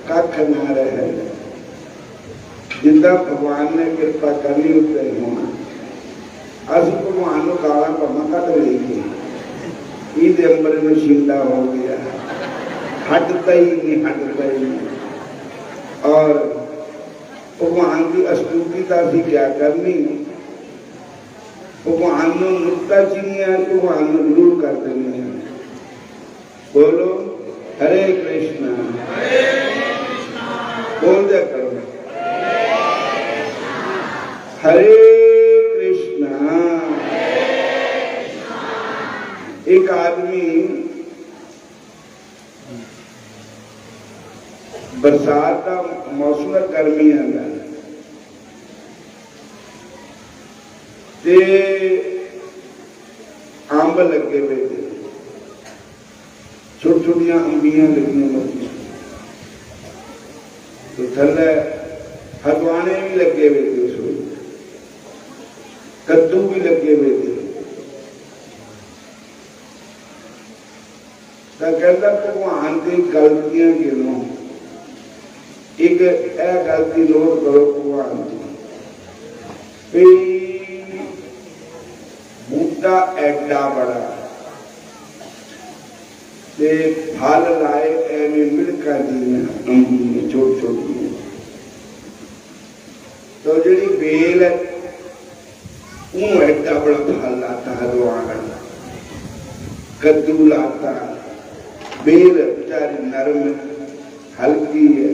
कख ना रहे, जिदा भगवान ने कृपा करनी उत्ते होना। असं भगवान को काला पामा कट लीजिए, ईद अंबर में शिंदा हो गया, हटता ही नहीं, हटता ही नहीं। और भगवान की अस्तुति अभी क्या करनी, भगवान ने मुद्दा चीनी है, भगवान ने जरूर कर देनी है। बोलो हरे कृष्ण, बोल दिया करो हरे कृष्ण। एक आदमी बरसात का मौसम गर्मी है ते अंब लगे हुए थे, छोटी छोटिया अंबियां लगी मती तो थले हदवाने भी लगे हुए थे, उसमें कद्दू भी लगे हुए थे। कहता भगवान की गलतियां गिनो, एक गलती नोट करो भगवान की। बूटा एडा बड़ा ते फल लाए एवं मिड़का दी अंबी छोटी छोटी, तो जी बेल है एडा बड़ा फल लाता हलवाना, कद्दू लाता, बेल बेचारी नरम हल्की है।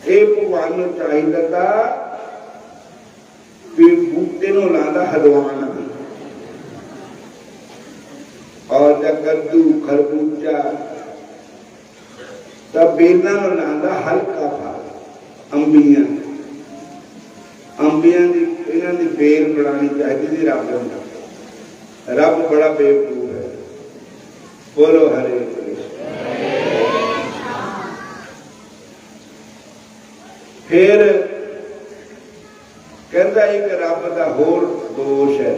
ये भगवान को चाहिए था बूटे नो लादा हलवाना, और जब कद्दू खरबूजा तब बेलना नो लादा हल्का फल, अंबियां अंबियां की इन्हां दी बेल बनानी चाहिए थी रब ने। रब बड़ा बेवकूफ है। बोलो हरे कृष्ण। फिर कहता एक रब का होर दोष है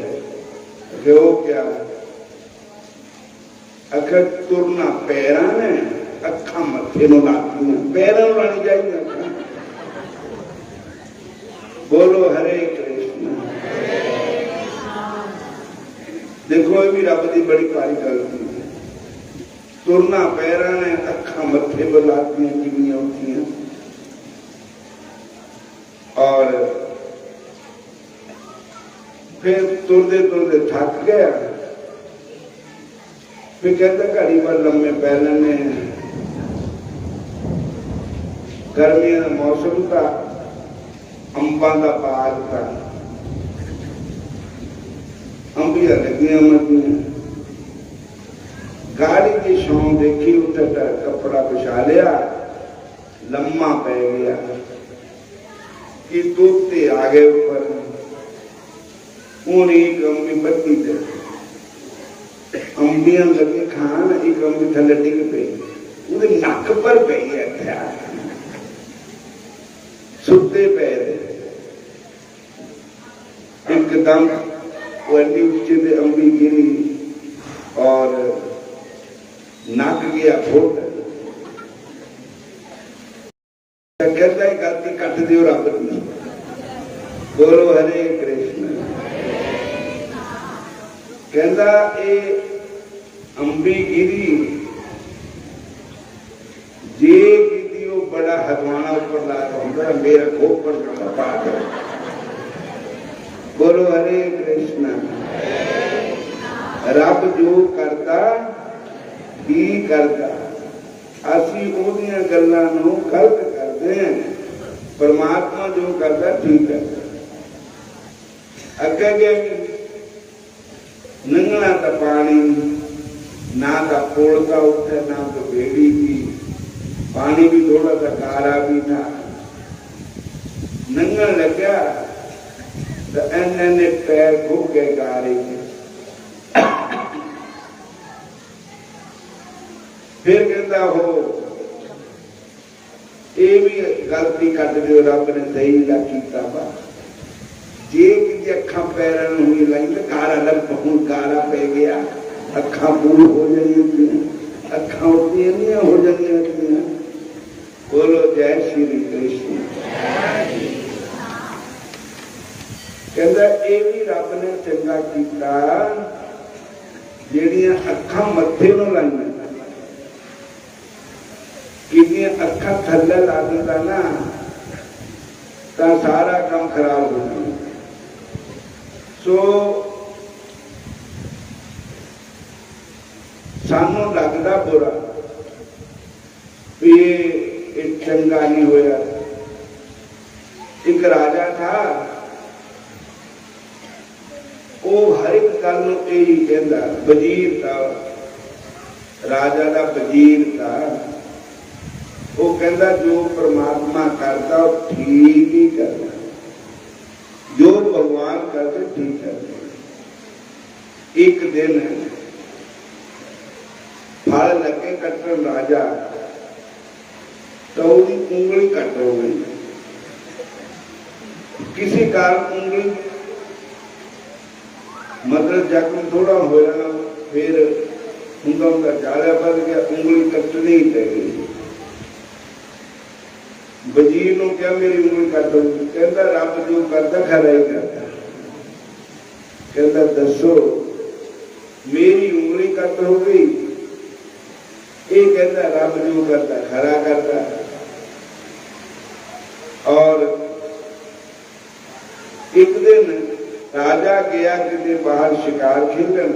कि वो क्या अगर तुरना पैरां ने अखा मथे नूं लातियां पैरां नूं लानी चाहिए अखा। बोलो हरे कृष्ण। देखो ये भी रब की बड़ी भारी गलती है। तुरना पैरां ने अखा मथे पर लातियां कितनियां होतियां। और फिर तुरते तुरते थक गया। फिर कहता घड़ी पर लम्बे पै लेने। गर्मियों का मौसम था, अंबा का बाग था, अंबियां लगियां मतियां। गाड़ी की छां देखी, उत्ते कपड़ा बिछा लिया, लम्मा पै गया कि तोते आ गए ऊपर। हूं एक अंबी बत्ती दे अंबियां लगे खान, एक अंबी थले डिग पई, उहदे नक पर पई है। सुते पे एकदम वो एडी उच्चे से अंबी गिरी और नक गया फुट। कहता है गलती कट दियो रब की। बोलो हरे कृष्ण। कहता ये अंबी गिरी जे की वो बड़ा हथवाना ऊपर लाता होता मेरा खोपड़ पा कर। बोलो हरे कृष्ण। रब जो करता ही करता, असी ओदियां गल्लां नूं गलत करते हैं। परमात्मा जो करता ठीक करता। अगे गए नंगना था पानी, ना था पुल का उठे, ना तो बेड़ी की। पानी भी थोड़ा सा काला भी था। नंगन लगा तो इन्होंने पैर घुप गए गारे के। फिर कहता हो ये भी गलती कट दियो, रब ने सही ला कीता बा। जे कि अखा पैरां हुई लाई तो काला लग हूं काला पै गया, अखा पूर हो जाएगी, अखा उठदियां हो जाएगी। बोलो जय श्री कृष्ण। कहता ये भी रब ने चंगा कीता जेड़ियां अखा मथे नूं लाइयां। कितनी अखा थल्ले ला दिंदा ना तो सारा काम खराब हो जाए। सो सानू लगता बुरा भी ये चंगा नहीं होया। एक राजा था, वो हर एक गल यही कहता। वजीर था, राजा का वजीर था। वो कहता जो परमात्मा करता वो ठीक ही करता, जो भगवान करते ठीक करते। एक दिन फल लगे कटन राजा तो उसकी उंगली कट हो गई। किसी कारण उंगली मतलब जख्म थोड़ा होया, फिर उनका जाला बन गया, उंगली कटनी ही पै गई। वजीर ने क्या मेरी उंगली कट हो गई? कहता रब जो करता खरा ही करता। कहता दसो मेरी उंगली कट हो गई, ये कहता रब जो करता खरा करता। और एक दिन राजा गया किसी बाहर शिकार खेलन,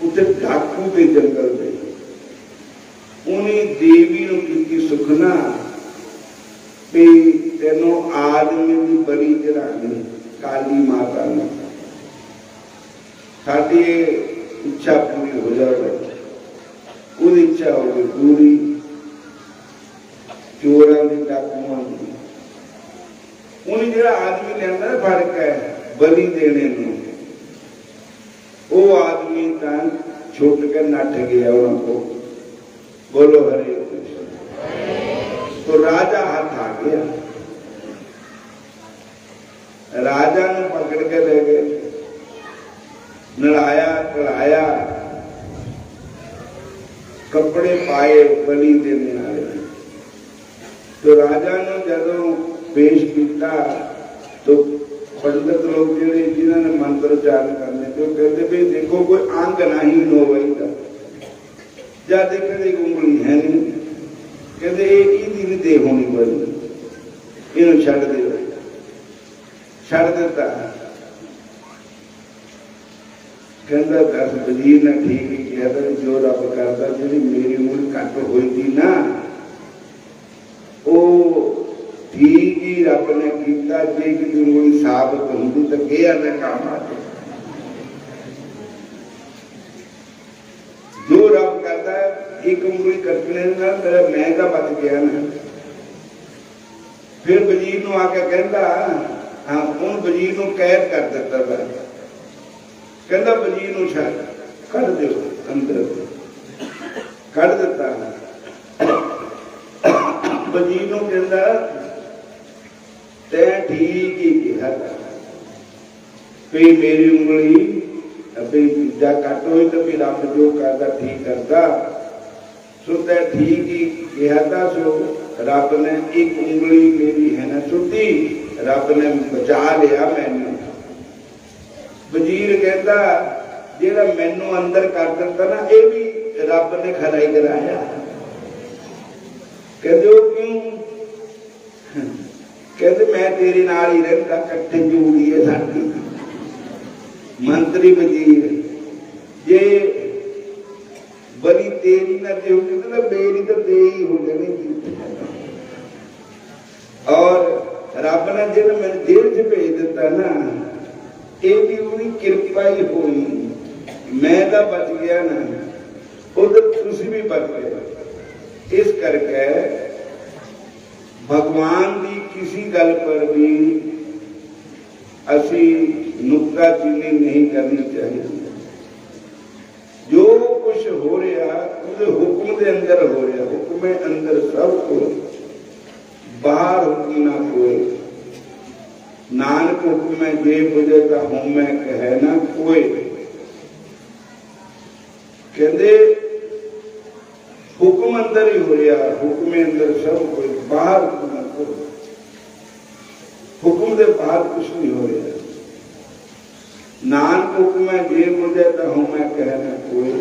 उसे डाकू के जंगल में उन्हें देवी की सुखना भी तेनों आदमी की बड़ी चढ़ानी काली माता ने, साड़ी इच्छा पूरी हो जाए। वो इच्छा हो गई पूरी। डाकुआं दी। उन्हें जो आदमी लिया फर्क है बलि देने में, वो आदमी तो छुट के नठ गया उनको। बोलो हरे कृष्ण। तो राजा हाथ आ गया, राजा ने पकड़ के ले गए, नलाया खिलाया, कपड़े पाए बलि देने वाले। तो राजा ने जदों पेश किया तो पंडित लोग जिहड़े जिन्होंने मंत्र उच्चारण करने तो कहते भी देखो कोई अंग नहीं नो वही का जा देखे उंगली है नहीं, कहते नहीं दे होनी बनी, इन्हों छड़ दे, छड़ दिता। कहता दस वजीर ने ठीक ही किया था, जो रब करता जी मेरी उंगली कट हुई थी ना वो ठीक ही रब ने किया, जे कि उंगली साबित होती तो गया ना काम आते। जो रब करता है एक उंगली कटने ना मेरा मैं तो बच गया ना। फिर वजीर को आके कहता हाँ उन वजीर को कैद कर दिता था, कहता वजीर को छड़ कट दो अंदर, कट दिता। वजीर को कहता तैं ठीक ही कहा भी मेरी उंगली जा कट हुई तो भी रब जो करता ठीक करता, सो तैं ठीक ही कहा था। सो रब ने एक उंगली मेरी है ना छुट्टी, रब ने बचा लिया मैनू। वजीर कहता जेड़ा मैनू अंदर कर दिता ना ये भी रब ने खरा ही कराया। कहते हो क्यों? कहते मैं तेरे नाल ही रहता, कट्ठे जोड़ी है साडी। मंत्री वजीर जे बड़ी तेरी ना दे होगी तो मेरी तो दे ही हो जानी। और रब ने जो मैंने जेल च भेज दिता ना ये भी उन्हीं कृपा ही हुई, मैं तो बच गया ना, उधर तुसी भी बच गए। इस करके भगवान की किसी गल पर भी असी नुक्ताचीनी नहीं करनी चाहिए। जो कुछ हो रहा उसके हुक्म के अंदर हो रहा, हुक्म अंदर सब कुछ, बाहर हुक्म ना कोई। नानक हुक्म जे बुझे तो हम मैं कहे ना कोई। कहते हुक्म अंदर ही हो रहा, हुक्म अंदर सब कुछ, बाहर हुक्म कोई, हुक्म के बाहर कुछ नहीं हो रहा। नानक हुक्म जे बुझे तो हम मैं कहे ना कोई।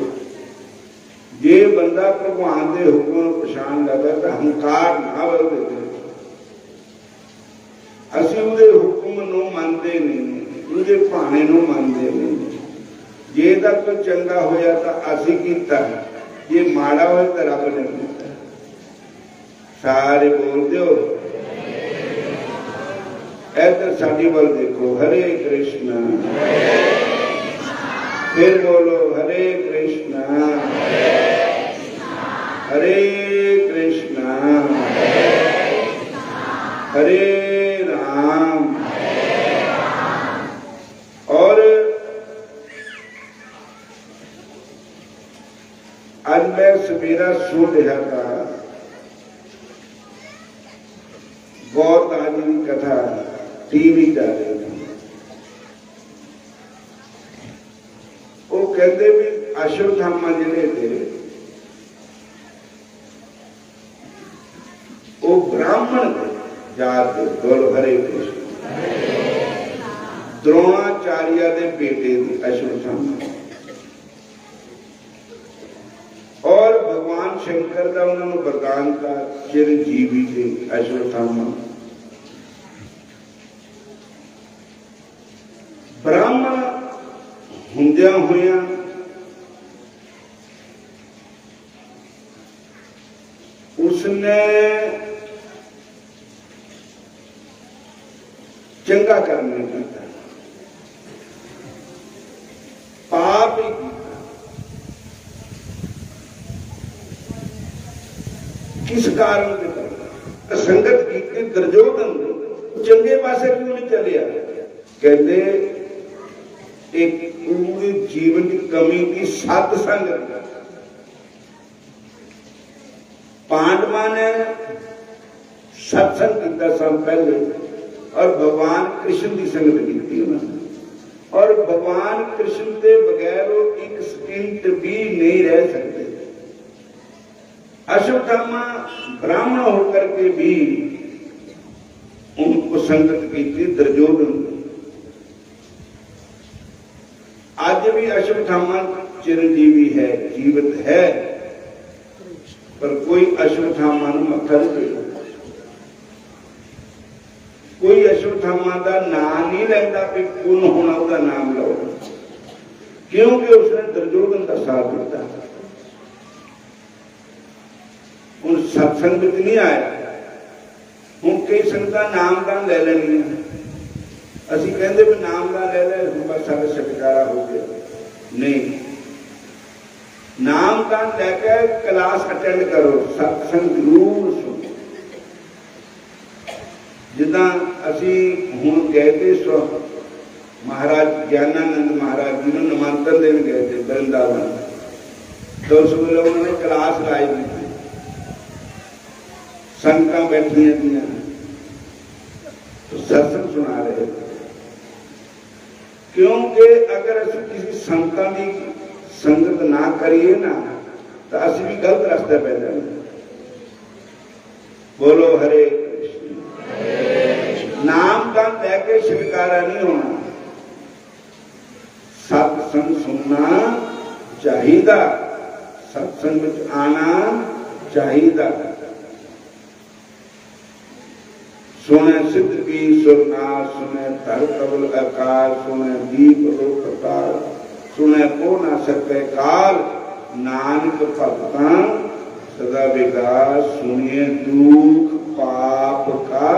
जे बंदा भगवान के हुक्म पछाण लगा तो हंकार ना बढ़े। असी उहदे हुक्म नूं मनदे नहीं, उहदे भाणे नूं मनदे नहीं। जे तां कोई चंगा होया तो असी कीता, जे माड़ा होया तो रब ने कीता। सारे बोल दो इधर साडी वल देखो, हरे कृष्णा। फिर बोलो हरे कृष्णा हरे कृष्णा हरे राम। और आज मैं सवेरा सो रहा था, गौरदास जी की कथा टीवी जा रही थी। वो कहते भी अश्वत्थामा जिले थे वो ब्राह्मण थे जात। बोलो हरे कृष्ण। द्रोणाचार्य के बेटे थे अश्वत्थामा, और भगवान शंकर का उन्होंने वरदान का चिरंजीवी थे अश्वत्थामा। ब्राह्मण हुंदिया होया उसने चंगा करने की पाप ही किया। किस कारण से करना? संगत की दुर्योधन चंगे पासे क्यों नहीं चलिया? कहते एक पूरी जीवन की कमी की सत्संग। पांडवा ने सत्संग किया सब पहले और भगवान कृष्ण की संगत की उन्होंने, और भगवान कृष्ण के बगैर वो एक सेकंड भी नहीं रह सकते। अश्वत्थामा ब्राह्मण होकर के भी उनको संगत की थी दुर्योधन। आज भी अश्वत्थामा चिरंजीवी है, जीवित है, पर कोई अश्वत्थामा मत्था नहीं देता, कोई अश्वत्थामा का नाम नहीं लेता कि कौन होना उसका नाम लो, क्योंकि उसने दुर्योधन का साथ दिता। उन सत्संग में नहीं आया। हूँ कई संगत नामदान ले लेनी, असि कहते भी नामदान ले ले बस सारा छुटकारा हो गया। नहीं, नामदान लेकर क्लास अटेंड करो, सत्संग जरूर सुनो। जिदा असी हूँ गए थे सो महाराज ज्ञानानंद महाराज जी ने निमंत्रण देने गए थे वृंदावन, तो उस वेले उन्होंने क्लास लाई थी, संगतां बैठिया थी तो सत्संग सुना रहे थे। क्योंकि अगर असं किसी संगतां की संगत ना करिए ना तो असं भी गलत रास्ते पे जाए। बोलो हरे नाम का लैके छुटकारा नहीं होना, सत्संग सुनना चाहिए, सत्संग में आना चाहिए। सुने सिद्ध की सुरना, सुने धर कबल आकार, सुने दीप लोक प्रकार, सुने को ना सके काल, नानक भक्ता सदा विकास, सुनिए दुख पाप का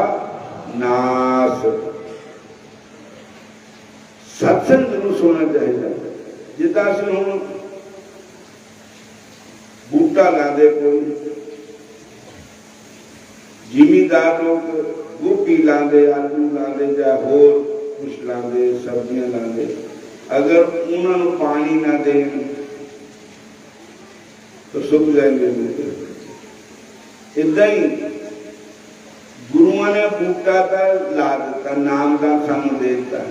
नाश। सत्संग जरूर सुनना चाहिए। जिदा से हूँ बूटा लादे, कोई जिमीदार लोग गोभी लाते, आलू लाते, या होर कुछ लाते, सब्जियां लाते, अगर उन्होंने पानी ना दे तो सुख जाएंगे। इदा ही गुरुआ ने बूटा का ला दिता, नाम का सानू दे दिता,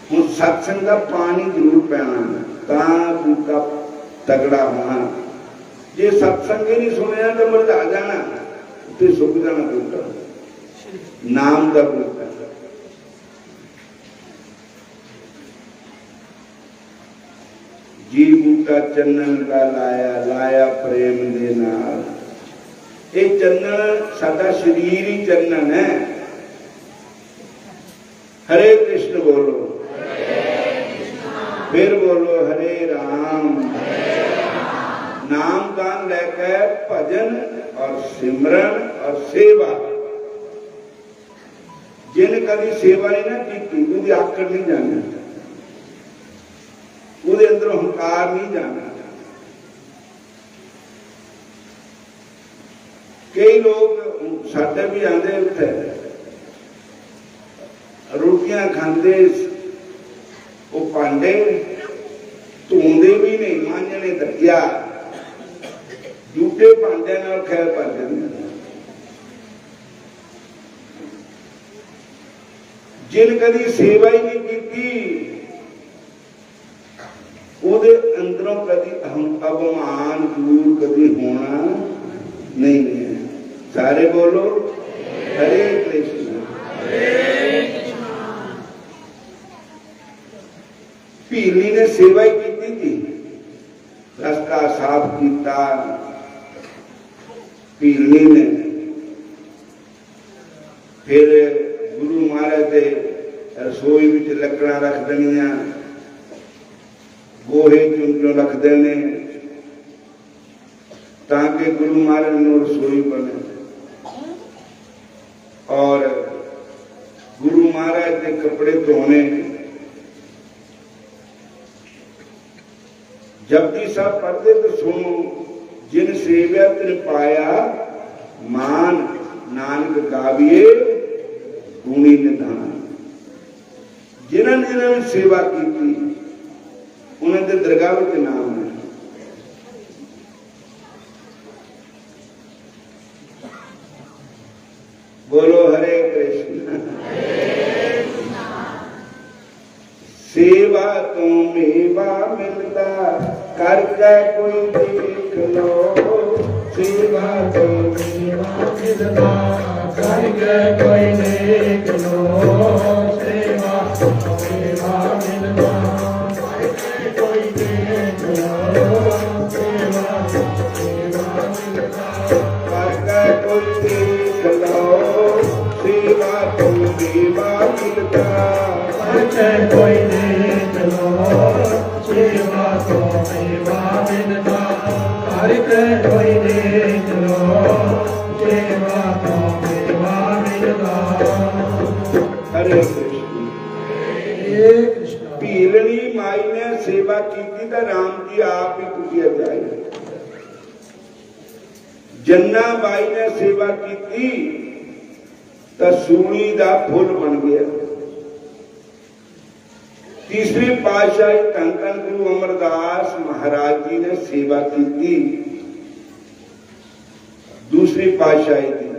हूँ सत्संग का पानी जरूर पैना बूटा तगड़ा होना। जे सत्संग ही नहीं सुनिया तो मुरझा जाना, तो सुख जाना बूटा, नाम का बूटा। जी बूटा चन्नन का लाया, लाया प्रेम दे नाल। ये चन्नन साडा शरीर ही चन्नन है। हरे कृष्ण बोलो, फिर बोलो हरे राम। नाम दान लेकर भजन और सिमरन और सेवा, जिन कभी सेवा नहीं ना की उसकी आकड़ नहीं जाना, उसके अंदर हंकार नहीं जाना। कई लोग साडे भी आते उठे रोटियां खाते, वो भांडे धोंदे भी नहीं, मांजने दकिया झूठे भांडे नाल खैर भर जाती। जिन कभी सेवा ही नहीं की, ਉਹਦੇ अंदरों कभी अभिमान दूर कभी होना नहीं है। सारे बोलो हरे कृष्ण। पीली ने सेवा ही की थी, रास्ता साफ किया पीली ने। फिर गुरु महाराज के रसोई में लकड़ा रख देनिया, गोहे चुंचों रख देने, ताकि गुरु महाराज ने रसोई बने। और गुरु महाराज के कपड़े धोने, जपजी साहब पढ़ते तो सुनो, जिन सेव्या तिन पाया मान, नानक नानक गाविए गुणी निधान। जिन्होंने सेवा की उन्होंने दरगाह के नाम है। बोलो हरे कृष्ण। सेवा तो मेवा मिलता करके कोई देख लो। सेवा तो मेवा मिलता करके कोई देख लो। सेवा तो मेवा मिलता करके कोई देख लो। सेवा तो मेवा मिलता करके कोई देख लो। सेवा तो मेवा मिलता करके कोई देख लो। सेवा तो मेवा मिलता करके कोई देख लो। सेवा तो मेवा मिलता। हरे कृष्ण। भीलनी माई ने सेवा की तो राम जी आप ही पूछिया जाए। जन्ना बाई ने सेवा की तो सूली का फुल बन गया। तीसरी पातशाही धन धन गुरु अमरदास महाराज जी ने सेवा की दूसरी पातशाही की,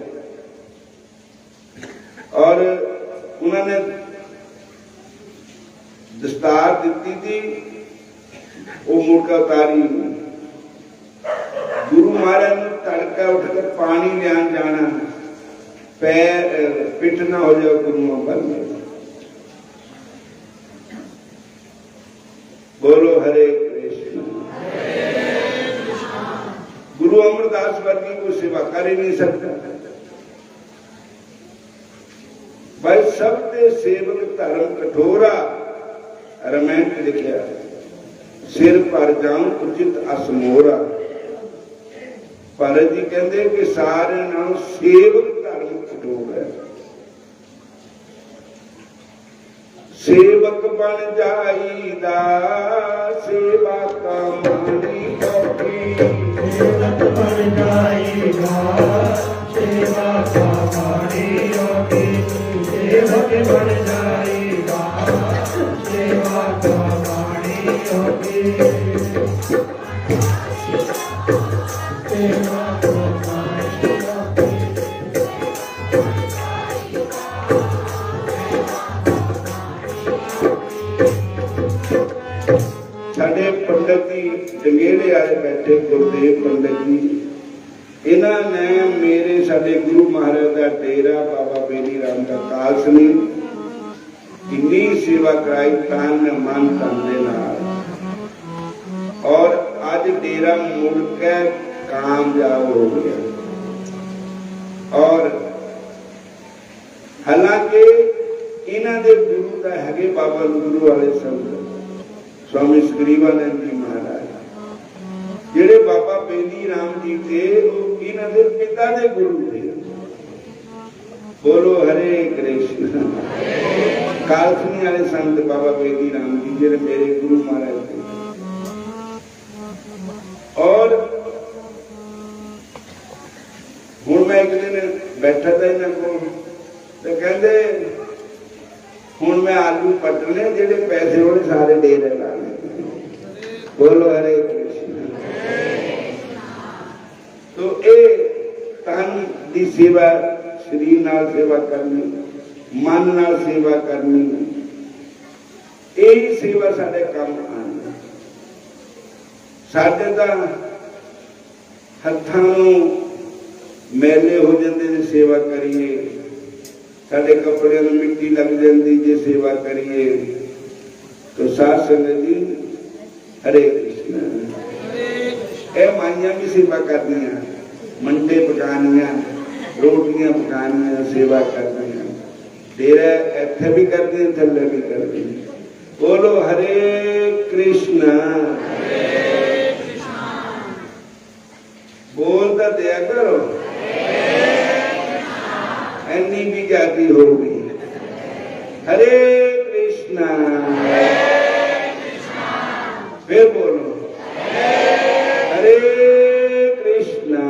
और उन्होंने दस्तार दी थी, वो मुड़का उतारी। गुरु महाराज ने तड़का उठकर पानी लियान जाना, पैर पिट ना हो जाए गुरुओं पर। बोलो हरे कृष्ण। गुरु अमरदास वर्गी को सेवा कर ही नहीं सकता। भाई सबके सेवक धर्म कठोरा रमैन लिखा, सिर पर जाऊं उचित असमोरा। भरत जी कहते कि सारे नाम सेवक धर्म कठोर है। सेवक बन जाईदा सेवा का मानी कौटी। सेवक बन जाईदा सेवा का मानी कौटी। सेवक बन जाईदा सेवा का मानी कौटी। सेवा का मानी कौटी। साढ़े पंडित जी जंगेले आए बैठे गुरुदेव पंडित जी, इन्होंने मेरे साढ़े गुरु महाराज का डेरा बाबा बेली राम का कालसनी इन्नी सेवा कराई तन मन धन दे नाल, और अज डेरा मुड़ के कामयाब हो गया। और हालांकि इन्हों के गुरु का है बाबा गुरु वाले संत स्वामी सुग्रीवानंद जी महाराज, जेड़े बाबा बेली राम जी थे इन्हों के पिता के गुरु थे। बोलो हरे कृष्ण। कालसनी वाले संत बाबा बेली राम जी जेड़े मेरे गुरु महाराज थे। और हुण मैं एक दिन बैठा था इन्हों को, तो कहते हुण मैं आलू पटने जेड़े पैसे होने सारे डेरे लाने। बोलो हरे कृष्ण। तो ये तन की सेवा, शरीर नाल सेवा करनी, मन नाल सेवा करनी, यही सेवा साडे काम आनी। साडे तां हत्थां नूं मैले हो जाते जे सेवा करिए, साडे कपड़े में मिट्टी लग जाती जे सेवा करिए। तो साध संगत जी हरे कृष्ण। ए माइयां भी सेवा करनियां, मंडे पकानियां, रोटियां पकानियां, सेवा करनियां, डेरा इत्थे भी करदे थल्ले भी करदे। बोलो हरे कृष्ण। बोल तो दिया करो, इन्नी भी जाती होगी। हरे कृष्णा। फिर बोलो हरे कृष्णा।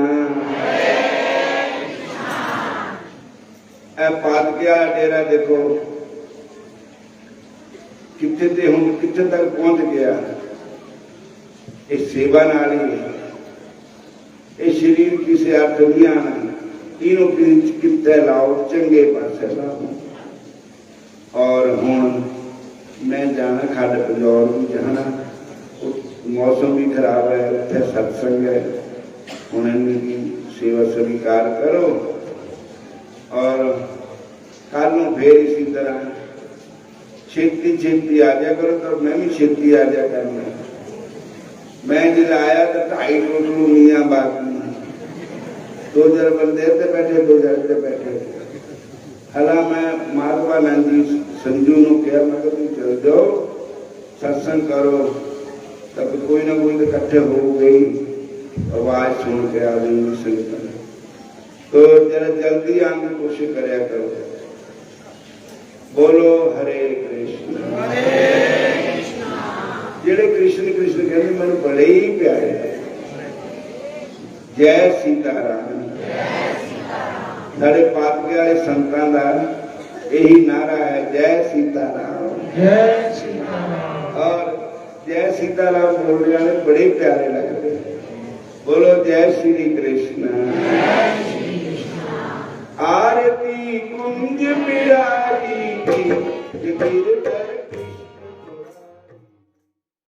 पादकिया डेरा देखो कितने ते हुण कितने तक पहुंच गया। ये सेवा नाल ही है। ये शरीर किसी अर्थ नहीं आना, इनू कितने लाओ, चंगे पासे लाओ। और हुण मैं जाना खाड़ पंजौर भी जाना, मौसम भी खराब है, उत्थे सत्संग है, हुण इनकी सेवा स्वीकार करो और कल नूं फिर इसी तरह छेती छेती आ जाया करो। तो मैं भी छेती आ जाया करना। मैं जब आया तो 2.5 टोटलू मियाँ बाकी 2,000 बंदे ते बैठे, 2,000 ते बैठे। हला मैं माधवा नंदी संजू नूं कहा, मैं तुम चल जाओ सत्संग करो, तब कोई ना कोई तो इकट्ठे हो गई, आवाज सुन के आ गई संगत। तो जरा जल्दी आने की कोशिश करया करो। बोलो हरे कृष्ण। जेड़े कृष्ण कृष्ण कहते मैंने बड़े ही प्यारे। जय सीताराम। साढ़े पातके वाले संतां दा यही नारा है, जय सीताराम, जय सीताराम। और जय सीताराम बोलने वाले बड़े प्यारे लगते। बोलो जय श्री कृष्ण। आरती कुंज बिराजी की गिरधर